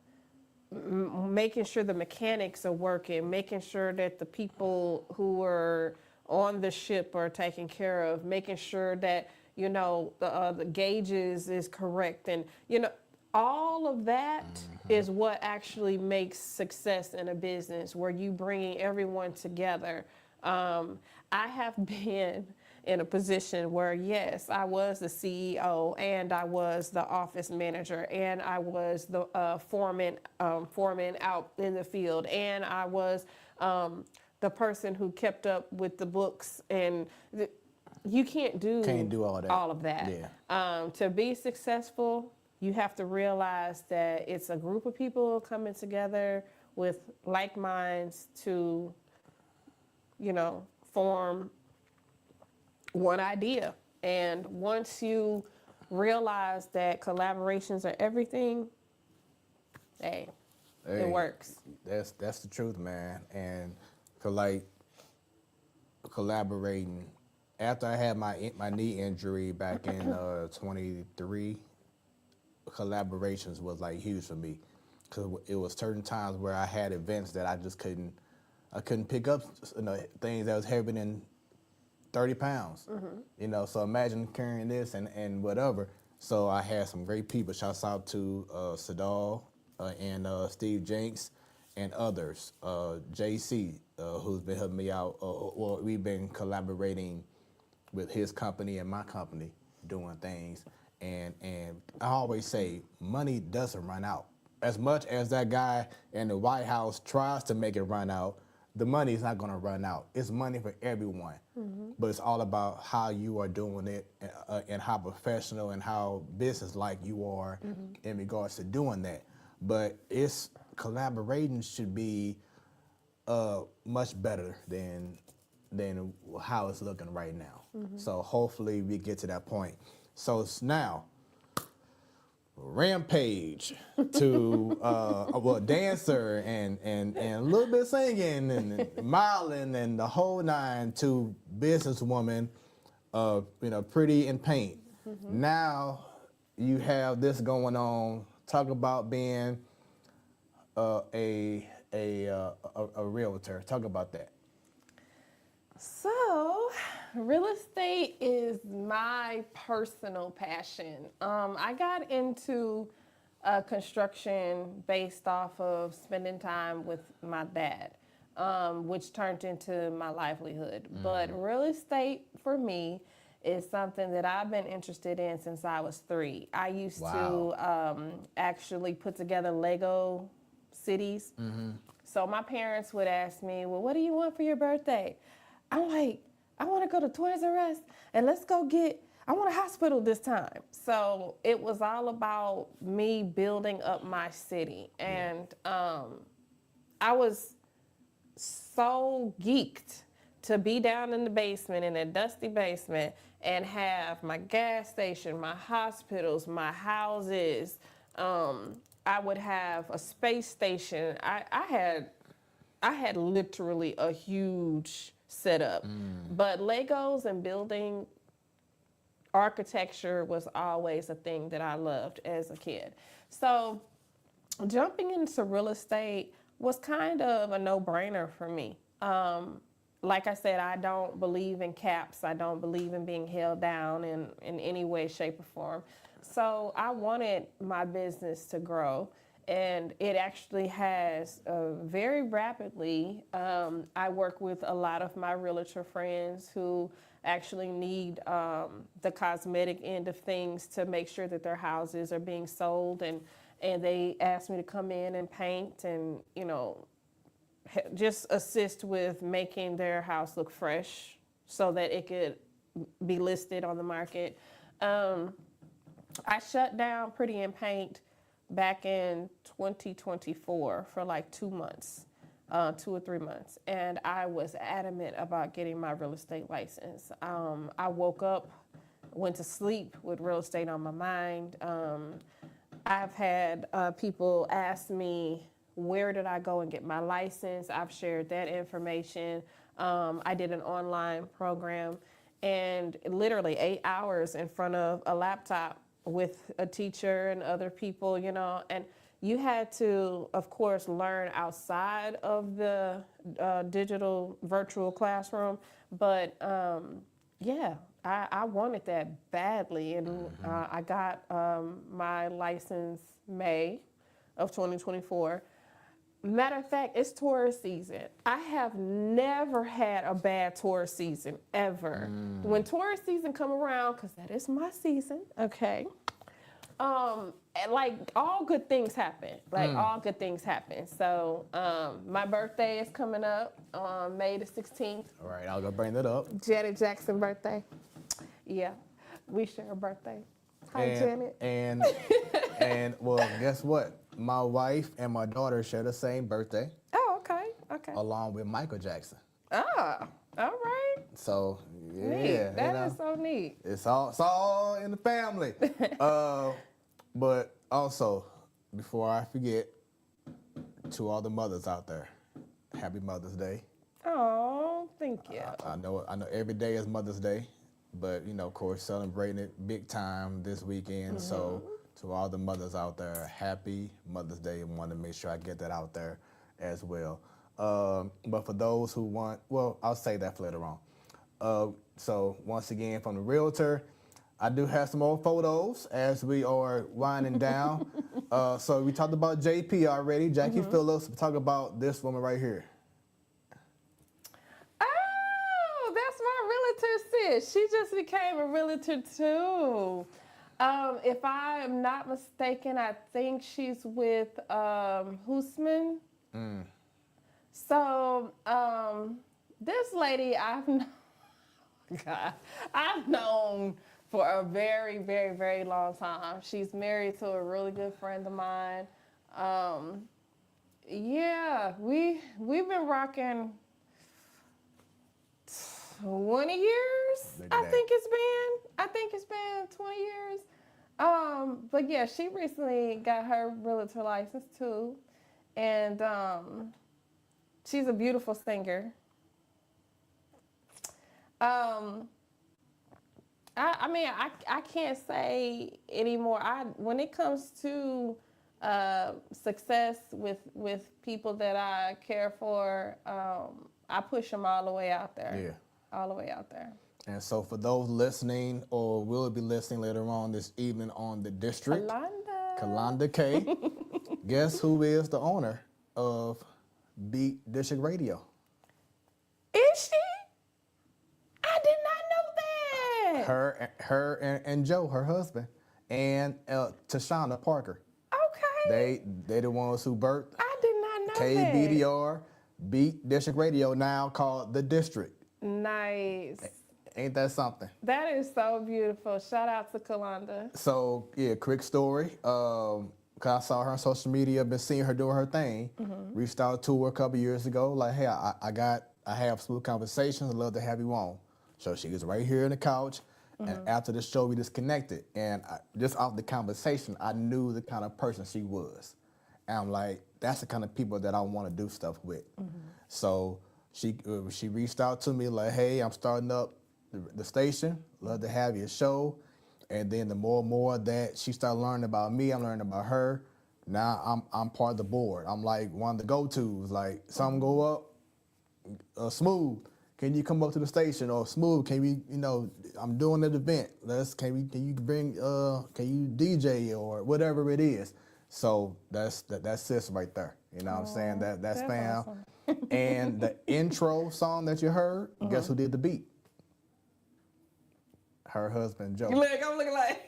making sure the mechanics are working, making sure that the people who are on the ship are taken care of, making sure that, you know, the gauges is correct. And, you know, all of that is what actually makes success in a business, where you bringing everyone together. I have been in a position where, yes, I was the CEO and I was the office manager and I was the foreman out in the field, and I was the person who kept up with the books. And you can't do all of that. Yeah. To be successful, you have to realize that it's a group of people coming together with like minds to, you know, form one idea. And once you realize that collaborations are everything, hey, it works. That's the truth, man. And for like collaborating, after I had my knee injury back in 23, collaborations was like huge for me, because it was certain times where I had events that I just couldn't pick up, you know, things that was heavier than 30 pounds, you know, so imagine carrying this and whatever. So I had some great people. Shouts out to Sadal and Steve Jenks and others, JC, who's been helping me out, or we've been collaborating with his company and my company doing things. And I always say, money doesn't run out. As much as that guy in the White House tries to make it run out, the money is not going to run out. It's money for everyone. But it's all about how you are doing it, and how professional and how business-like you are in regards to doing that. But it's collaborating should be much better than how it's looking right now. So hopefully we get to that point. So it's now Rampage to well, dancer and a little bit singing and modeling and the whole nine, to businesswoman, you know, PrettyNPaint. Now you have this going on. Talk about being a realtor. Talk about that. So, real estate is my personal passion. I got into construction based off of spending time with my dad, which turned into my livelihood. But real estate for me is something that I've been interested in since I was 3. I used to actually put together Lego cities. So my parents would ask me, well, what do you want for your birthday? I'm like, I want to go to Toys R Us and let's go I want a hospital this time. So it was all about me building up my city. And I was so geeked to be down in the basement, in a dusty basement, and have my gas station, my hospitals, my houses. I would have a space station. I had literally a huge setup. But Legos and building architecture was always a thing that I loved as a kid. So jumping into real estate was kind of a no-brainer for me. Like I said, I don't believe in caps. I don't believe in being held down in any way, shape, or form. So I wanted my business to grow, and it actually has very rapidly. I work with a lot of my realtor friends who actually need the cosmetic end of things to make sure that their houses are being sold, and they ask me to come in and paint and, you know, just assist with making their house look fresh so that it could be listed on the market. I shut down PrettyNPaint back in 2024 for like 2 months, 2 or 3 months. And I was adamant about getting my real estate license. I woke up, went to sleep with real estate on my mind. I've had people ask me, where did I go and get my license? I've shared that information. I did an online program, and literally 8 hours in front of a laptop with a teacher and other people, you know, and you had to, of course, learn outside of the digital virtual classroom. But yeah, I wanted that badly. And I got my license May of 2024. Matter of fact, it's tourist season. I have never had a bad tourist season, ever. When tourist season come around, because that is my season, okay, and like all good things happen. Like all good things happen. So my birthday is coming up on May the 16th. All right, I'll go bring that up. Janet Jackson birthday. Yeah, we share a birthday. Hi, Janet. And well, guess what? My wife and my daughter share the same birthday. Oh, okay, okay. Along with Michael Jackson. Ah, all right. So yeah, Neat. That is so neat. It's all in the family. But also, before I forget, to all the mothers out there, happy Mother's Day. Oh, thank you. I know every day is Mother's Day, but of course, celebrating it big time this weekend. So to all the mothers out there, happy Mother's Day, and want to make sure I get that out there as well. But for those who want, well, I'll say that for later on. So once again, from the Realtor, I do have some more photos as we are winding down. So we talked about JP already, Jackie Phillips. We talk about this woman right here. Oh, that's my realtor sis. She just became a realtor too. If I am not mistaken, I think she's with Hoosman. So this lady I've known for a very, very, very long time. She's married to a really good friend of mine. Yeah, we've been rocking 20 years. I think it's been 20 years. But yeah, she recently got her realtor license too, and she's a beautiful singer. I mean, I can't say anymore. When it comes to success with people that I care for, I push them all the way out there. Yeah. All the way out there. And so for those listening or will be listening later on this evening on The District, Kalonda K, guess who is the owner of Beat District Radio? Is she? I did not know that. Her and Joe, her husband, and Tashana Parker. Okay. They the ones who birthed I did not know that. KBDR, Beat District Radio, now called The District. Nice. Ain't that something? That is so beautiful. Shout out to Kalonda. So yeah, quick story. Cause I saw her on social media, been seeing her doing her thing. Reached out to her a couple years ago, like, hey, I have Smoooth Conversations. I'd love to have you on. So she was right here on the couch, and after the show, we just connected. And just off the conversation, I knew the kind of person she was. And I'm like, that's the kind of people that I want to do stuff with. So she reached out to me like, hey, I'm starting up the station. Love to have your show. And then the more and more that she started learning about me, I'm learning about her. Now I'm part of the board. I'm like one of the go-tos. Like something go up, Smooth, can you come up to the station? Or Smooth, can we, I'm doing an event. Can you DJ or whatever it is? So that's sis right there. You know what I'm saying? That's fam. Awesome. And the intro song that you heard, guess who did the beat? Her husband, Joe. I'm looking like.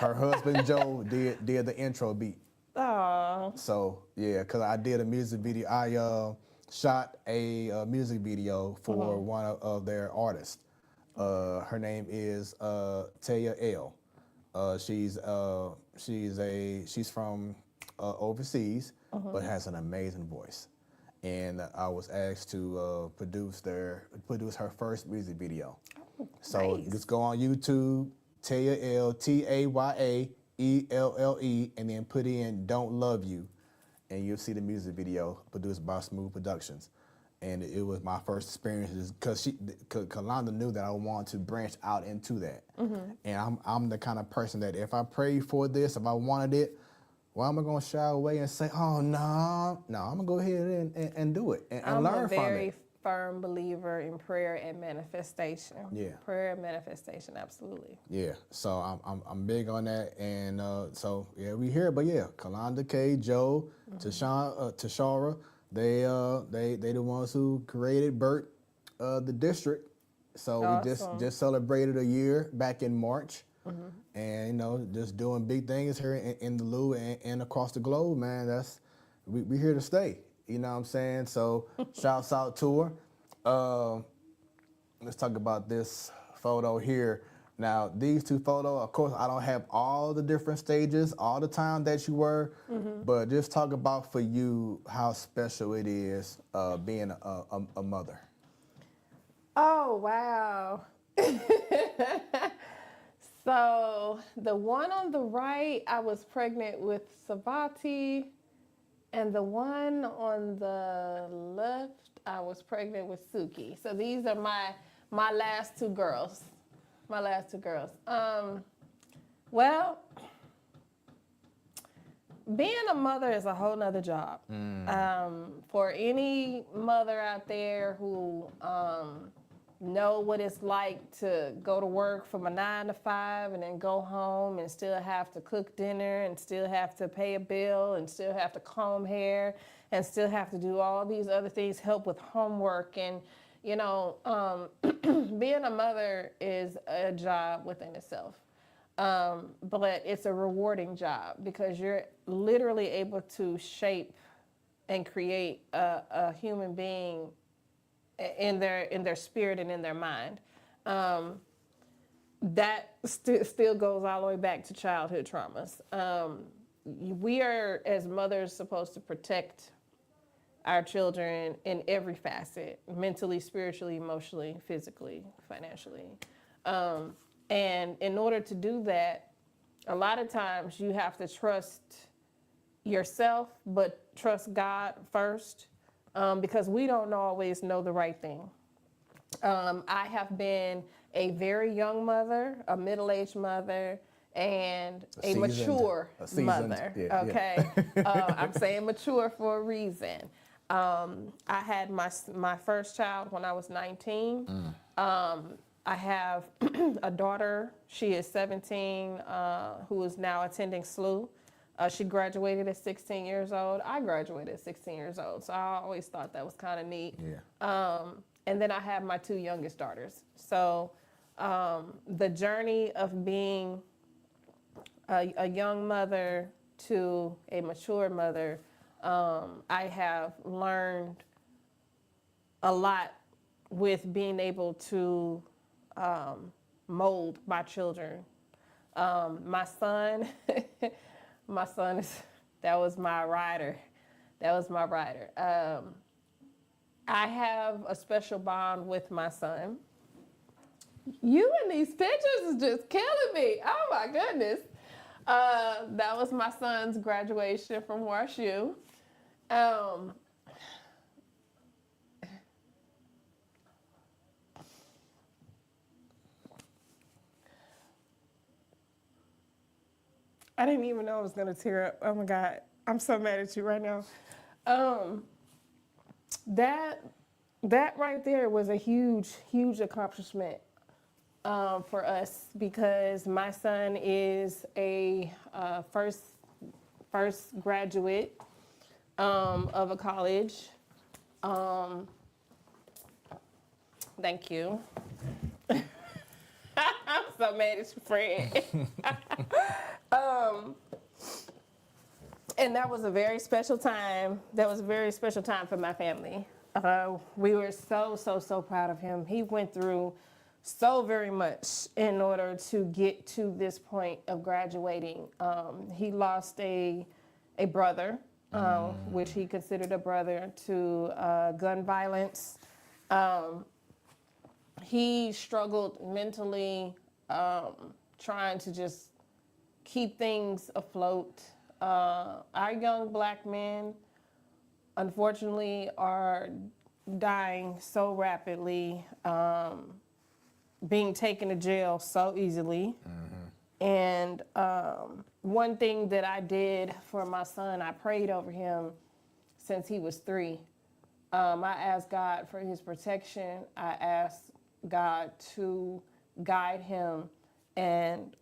her husband, Joe, did the intro beat. Oh. So, yeah, because I did a music video. I shot a music video for one of their artists. Her name is Taya L. She's from overseas, but has an amazing voice. And I was asked to produce her first music video. So nice. just go on YouTube, Taya L, TAYAELLE, and then put in "Don't Love You," and you'll see the music video produced by Smoooth Productions. And it was my first experience because Kalonda knew that I wanted to branch out into that. And I'm the kind of person that if I prayed for this, if I wanted it, why am I going to shy away and say, oh, no, I'm going to go ahead and do it and I'm learn a from it. very firm believer in prayer and manifestation. Yeah. Prayer and manifestation, absolutely. Yeah, so I'm big on that, and so yeah, we here, but yeah, Kalonda K, Joe, Tashara, they the ones who created Burt, the district. So Awesome. we just celebrated a year back in March, and you know, just doing big things here in the Lou and across the globe, man. We here to stay. You know what I'm saying? So shouts out to her. Let's talk about this photo here. Now, these two photos, of course, I don't have all the different stages, all the time that you were, but just talk about for you how special it is being a mother. Oh, wow. So the one on the right, I was pregnant with Savati, and the one on the left, I was pregnant with Suki. So these are my last two girls. My last two girls. Well, being a mother is a whole nother job. For any mother out there who know what it's like to go to work from a 9 to 5 and then go home and still have to cook dinner and still have to pay a bill and still have to comb hair and still have to do all these other things, help with homework. And, you know, being a mother is a job within itself. But it's a rewarding job because you're literally able to shape and create a human being in their spirit and in their mind. That still goes all the way back to childhood traumas. We are, as mothers, supposed to protect our children in every facet, mentally, spiritually, emotionally, physically, financially. And in order to do that, a lot of times you have to trust yourself, but trust God first, because we don't always know the right thing. I have been a very young mother, a middle-aged mother, and a mature mother. Yeah, okay, yeah. I'm saying mature for a reason. I had my first child when I was 19. I have a daughter. She is 17, who is now attending SLU. She graduated at 16 years old. I graduated at 16 years old, so I always thought that was kind of neat. Yeah. And then I have my two youngest daughters. So the journey of being a young mother to a mature mother, I have learned a lot with being able to mold my children. My son, that was my rider. That was my rider. I have a special bond with my son. You in these pictures is just killing me. Oh my goodness. That was my son's graduation from WashU. I didn't even know I was gonna tear up. Oh my God, I'm so mad at you right now. That right there was a huge accomplishment for us because my son is a first graduate of a college. Thank you. I'm so mad at you, Fred. And that was a very special time. That was a very special time for my family. We were so proud of him. He went through so very much in order to get to this point of graduating. He lost a brother, which he considered a brother, to gun violence. He struggled mentally, trying to just keep things afloat. Our young black men, unfortunately, are dying so rapidly, being taken to jail so easily. And one thing that I did for my son, I prayed over him since he was 3. I asked God for his protection. I asked God to guide him, and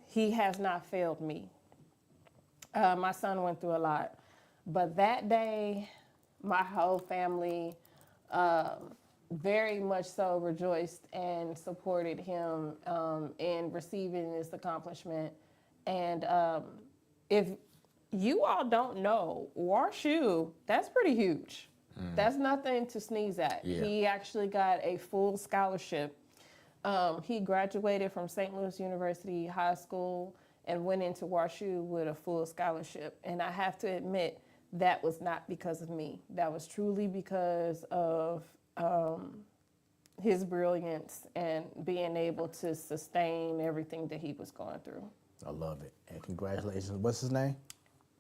he has not failed me. My son went through a lot, but that day, my whole family very much so rejoiced and supported him in receiving this accomplishment. And if you all don't know, WashU, that's pretty huge. That's nothing to sneeze at. Yeah. He actually got a full scholarship. He graduated from St. Louis University High School and went into WashU with a full scholarship. And I have to admit, that was not because of me. That was truly because of his brilliance and being able to sustain everything that he was going through. I love it. And congratulations. What's his name?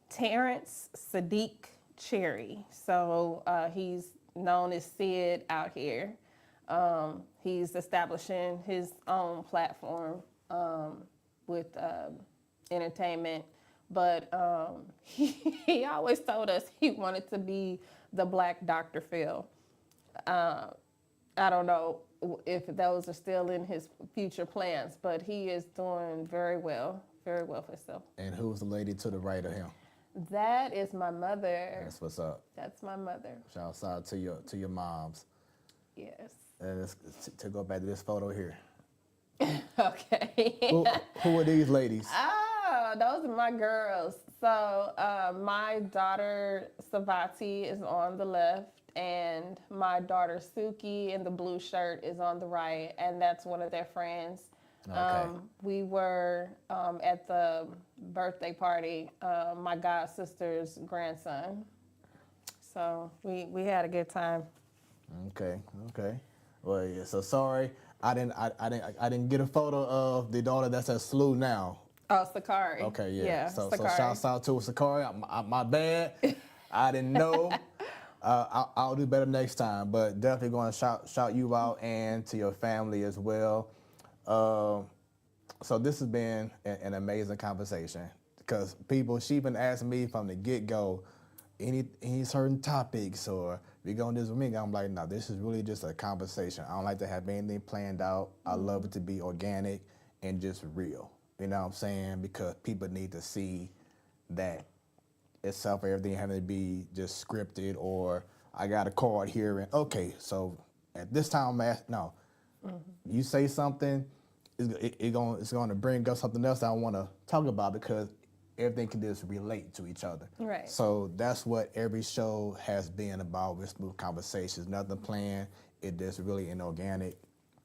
Terrence Sadiq Cherry. So he's known as Sid out here. He's establishing his own platform with entertainment. But he always told us he wanted to be the Black Dr. Phil. I don't know if those are still in his future plans, but he is doing very well for himself. And who's the lady to the right of him? That is my mother. That's what's up. That's my mother. Shouts out to your moms. Yes. And to go back to this photo here. Okay. Who are these ladies? Oh, those are my girls. So my daughter Savati is on the left, and my daughter Suki in the blue shirt is on the right, and that's one of their friends. Okay. We were at the birthday party, my god sister's grandson. So we had a good time. Okay. Well, yeah. So sorry, I didn't get a photo of the daughter that's at SLU now. Oh, Sakari. Okay, yeah. So Sakari. shouts out to Sakari. My bad. I didn't know. I'll do better next time. But definitely going to shout you out and to your family as well. So this has been an amazing conversation because she been asking me from the get-go any certain topics or we going to this with me. I'm like, no, this is really just a conversation. I don't like to have anything planned out. I love it to be organic and just real. You know what I'm saying? Because people need to see that itself, everything having to be just scripted or I got a card here and okay, so at this time no. You say something, it's going to bring up something else I want to talk about because everything can just relate to each other. Right. So that's what every show has been about with Smoooth Conversations. Nothing planned. It just really an organic,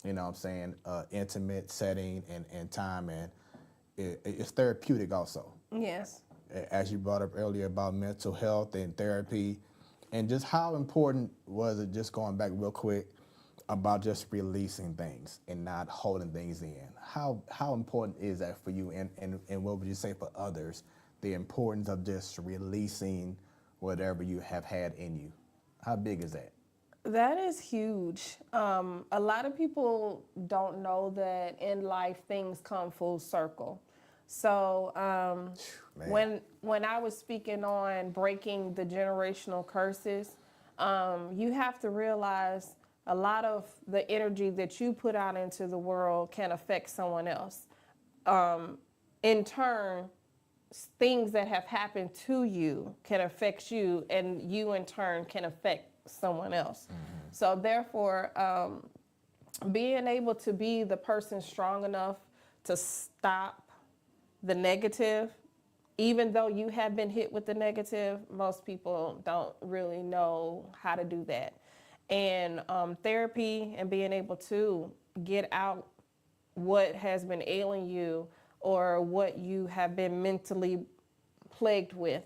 you know what I'm saying, intimate setting and time, and it's therapeutic also. Yes. As you brought up earlier about mental health and therapy, and just how important was it, just going back real quick, about just releasing things and not holding things in. How important is that for you, and what would you say for others, the importance of just releasing whatever you have had in you? How big is that? That is huge. A lot of people don't know that in life things come full circle. So when I was speaking on breaking the generational curses, you have to realize a lot of the energy that you put out into the world can affect someone else. In turn, things that have happened to you can affect you, and you in turn can affect someone else. Mm-hmm. So therefore, being able to be the person strong enough to stop the negative, even though you have been hit with the negative, most people don't really know how to do that. And therapy and being able to get out what has been ailing you or what you have been mentally plagued with,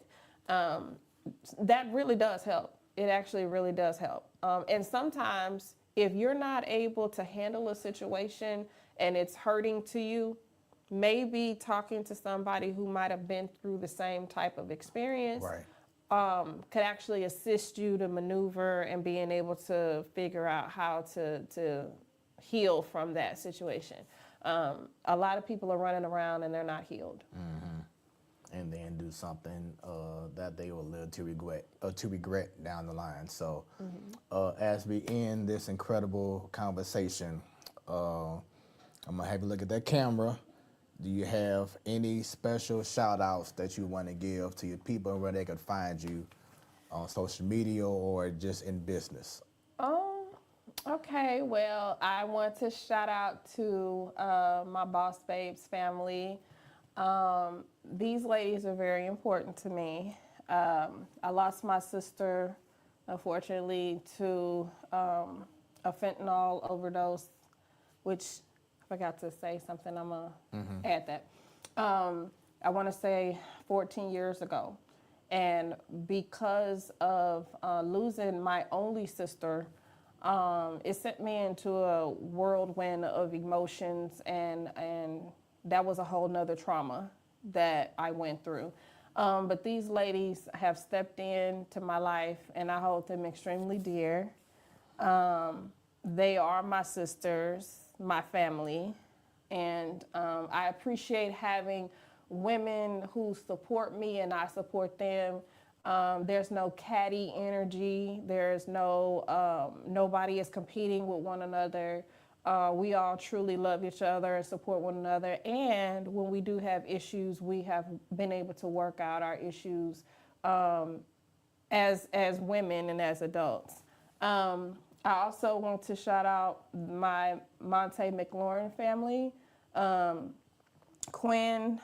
that really does help. It actually really does help. And sometimes if you're not able to handle a situation and it's hurting to you, maybe talking to somebody who might have been through the same type of experience could actually assist you to maneuver and being able to figure out how to heal from that situation. A lot of people are running around and they're not healed. And then do something that they will live to regret down the line. So as we end this incredible conversation, I'm gonna have you look at that camera. Do you have any special shout outs that you want to give to your people and where they could find you on social media or just in business? Okay, well, I want to shout out to my Boss Babes family. These ladies are very important to me. I lost my sister, unfortunately, to a fentanyl overdose, which I forgot to say something. I'm going to add that. I want to say 14 years ago. And because of losing my only sister, it sent me into a whirlwind of emotions, and that was a whole nother trauma that I went through. But these ladies have stepped into my life, and I hold them extremely dear. They are my sisters, my family, and I appreciate having women who support me and I support them. There's no catty energy. There's no, nobody is competing with one another. We all truly love each other and support one another. And when we do have issues, we have been able to work out our issues as women and as adults. I also want to shout out my Monte McLaurin family. Quinn,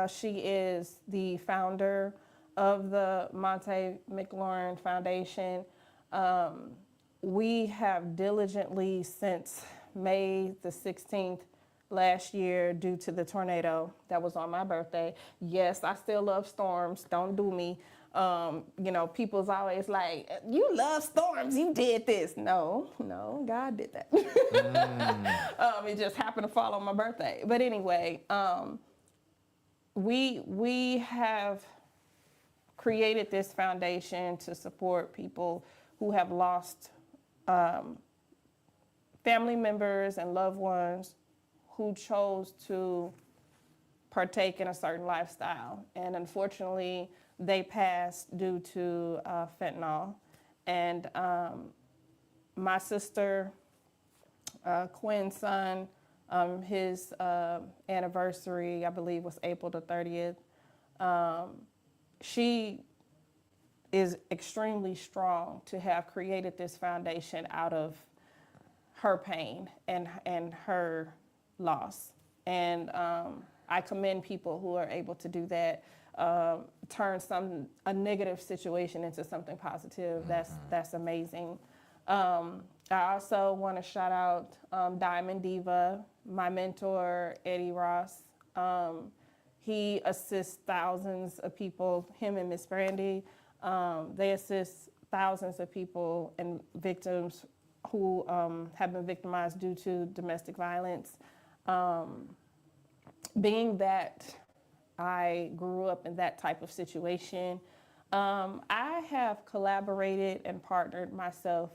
she is the founder of the Monte McLaurin Foundation. We have diligently since May the 16th last year, due to the tornado that was on my birthday. Yes, I still love storms. Don't do me. You know, people's always like, you love storms, you did this. No, God did that. It just happened to fall on my birthday. But anyway, we have created this foundation to support people who have lost family members and loved ones who chose to partake in a certain lifestyle. And unfortunately, they passed due to fentanyl. And my sister, Quinn's son, his anniversary, I believe, was April the 30th. She is extremely strong to have created this foundation out of her pain and her loss. And I commend people who are able to do that, turn a negative situation into something positive. That's amazing. I also want to shout out Diamond Diva, my mentor, Eddie Ross. He assists thousands of people, him and Miss Brandy. They assist thousands of people and victims who have been victimized due to domestic violence. Being that I grew up in that type of situation, I have collaborated and partnered myself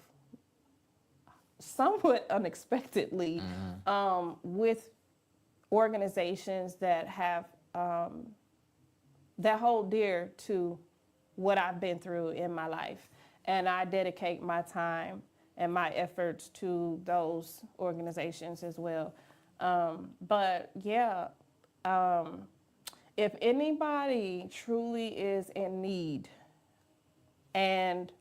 somewhat unexpectedly with organizations that have that hold dear to what I've been through in my life. And I dedicate my time and my efforts to those organizations as well. But yeah, if anybody truly is in need, and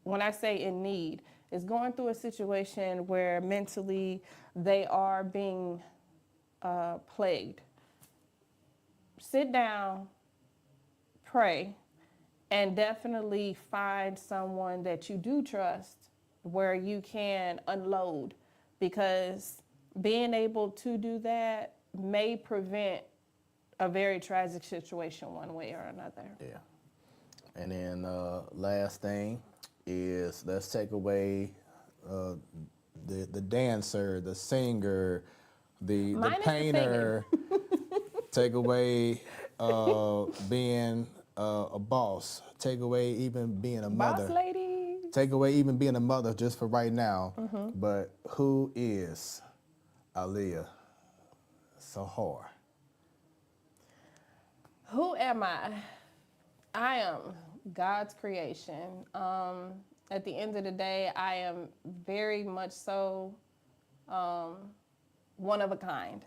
when I say in need, is going through a situation where mentally they are being plagued, sit down, pray, and definitely find someone that you do trust where you can unload, because being able to do that may prevent a very tragic situation one way or another. Yeah. And then last thing is, let's take away the dancer, the singer, the painter. Take away being a boss. Take away even being a mother. Boss lady. Take away even being a mother just for right now. But who is Aaliyah Sahar. Who am I? I am God's creation. At the end of the day, I am very much so one of a kind.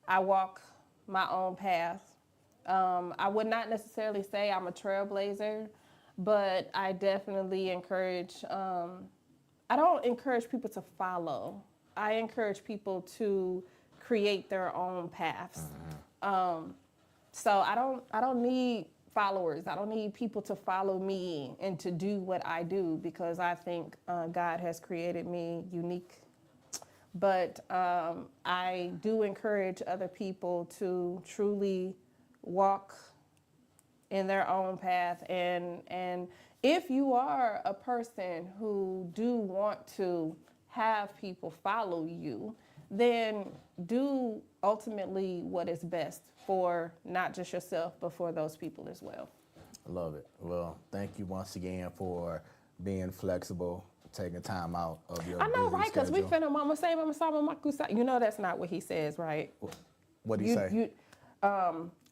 I walk my own path. I would not necessarily say I'm a trailblazer, but I definitely encourage, I don't encourage people to follow. I encourage people to create their own paths. So I don't need followers. I don't need people to follow me and to do what I do, because I think God has created me unique. But I do encourage other people to truly walk in their own path. And if you are a person who do want to have people follow you, then do ultimately what is best for not just yourself, but for those people as well. I love it. Well, thank you once again for being flexible, taking time out of your I know, busy right? Because we schedule. finna mama say, mama sa, mama kusa. You know that's not what he says, right? What do you say?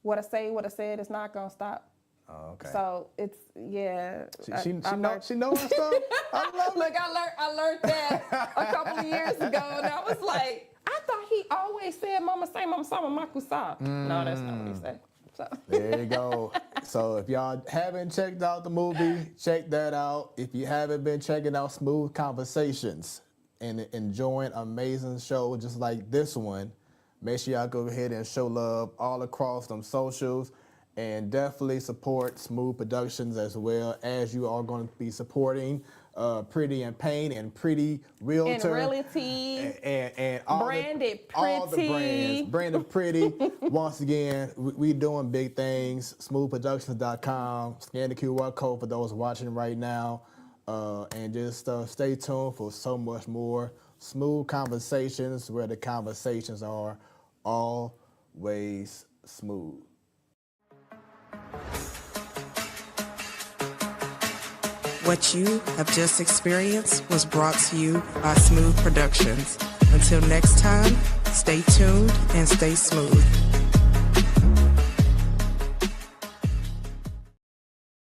What I said is not gonna stop. Oh, okay. So it's, yeah. She knows her stuff. I love it. Look, I learned that a couple of years ago, and I was like, I thought he always said, "Mama say, mama sa, mama kusa." No, that's not what he said. So. There you go. So if y'all haven't checked out the movie, check that out. If you haven't been checking out Smoooth Conversations and enjoying amazing shows just like this one, make sure y'all go ahead and show love all across them socials, and definitely support Smoooth Productions as well, as you are going to be supporting PrettyNPaint and Pretty Realtor. And Realty. And all Branded all the Pretty. brands. Branded Pretty. Once again, we doing big things. SmoothProductions.com. Scan the QR code for those watching right now. And just stay tuned for so much more. Smoooth Conversations, where the conversations are always smooth. What you have just experienced was brought to you by Smoooth Productions. Until next time, stay tuned and stay smooth.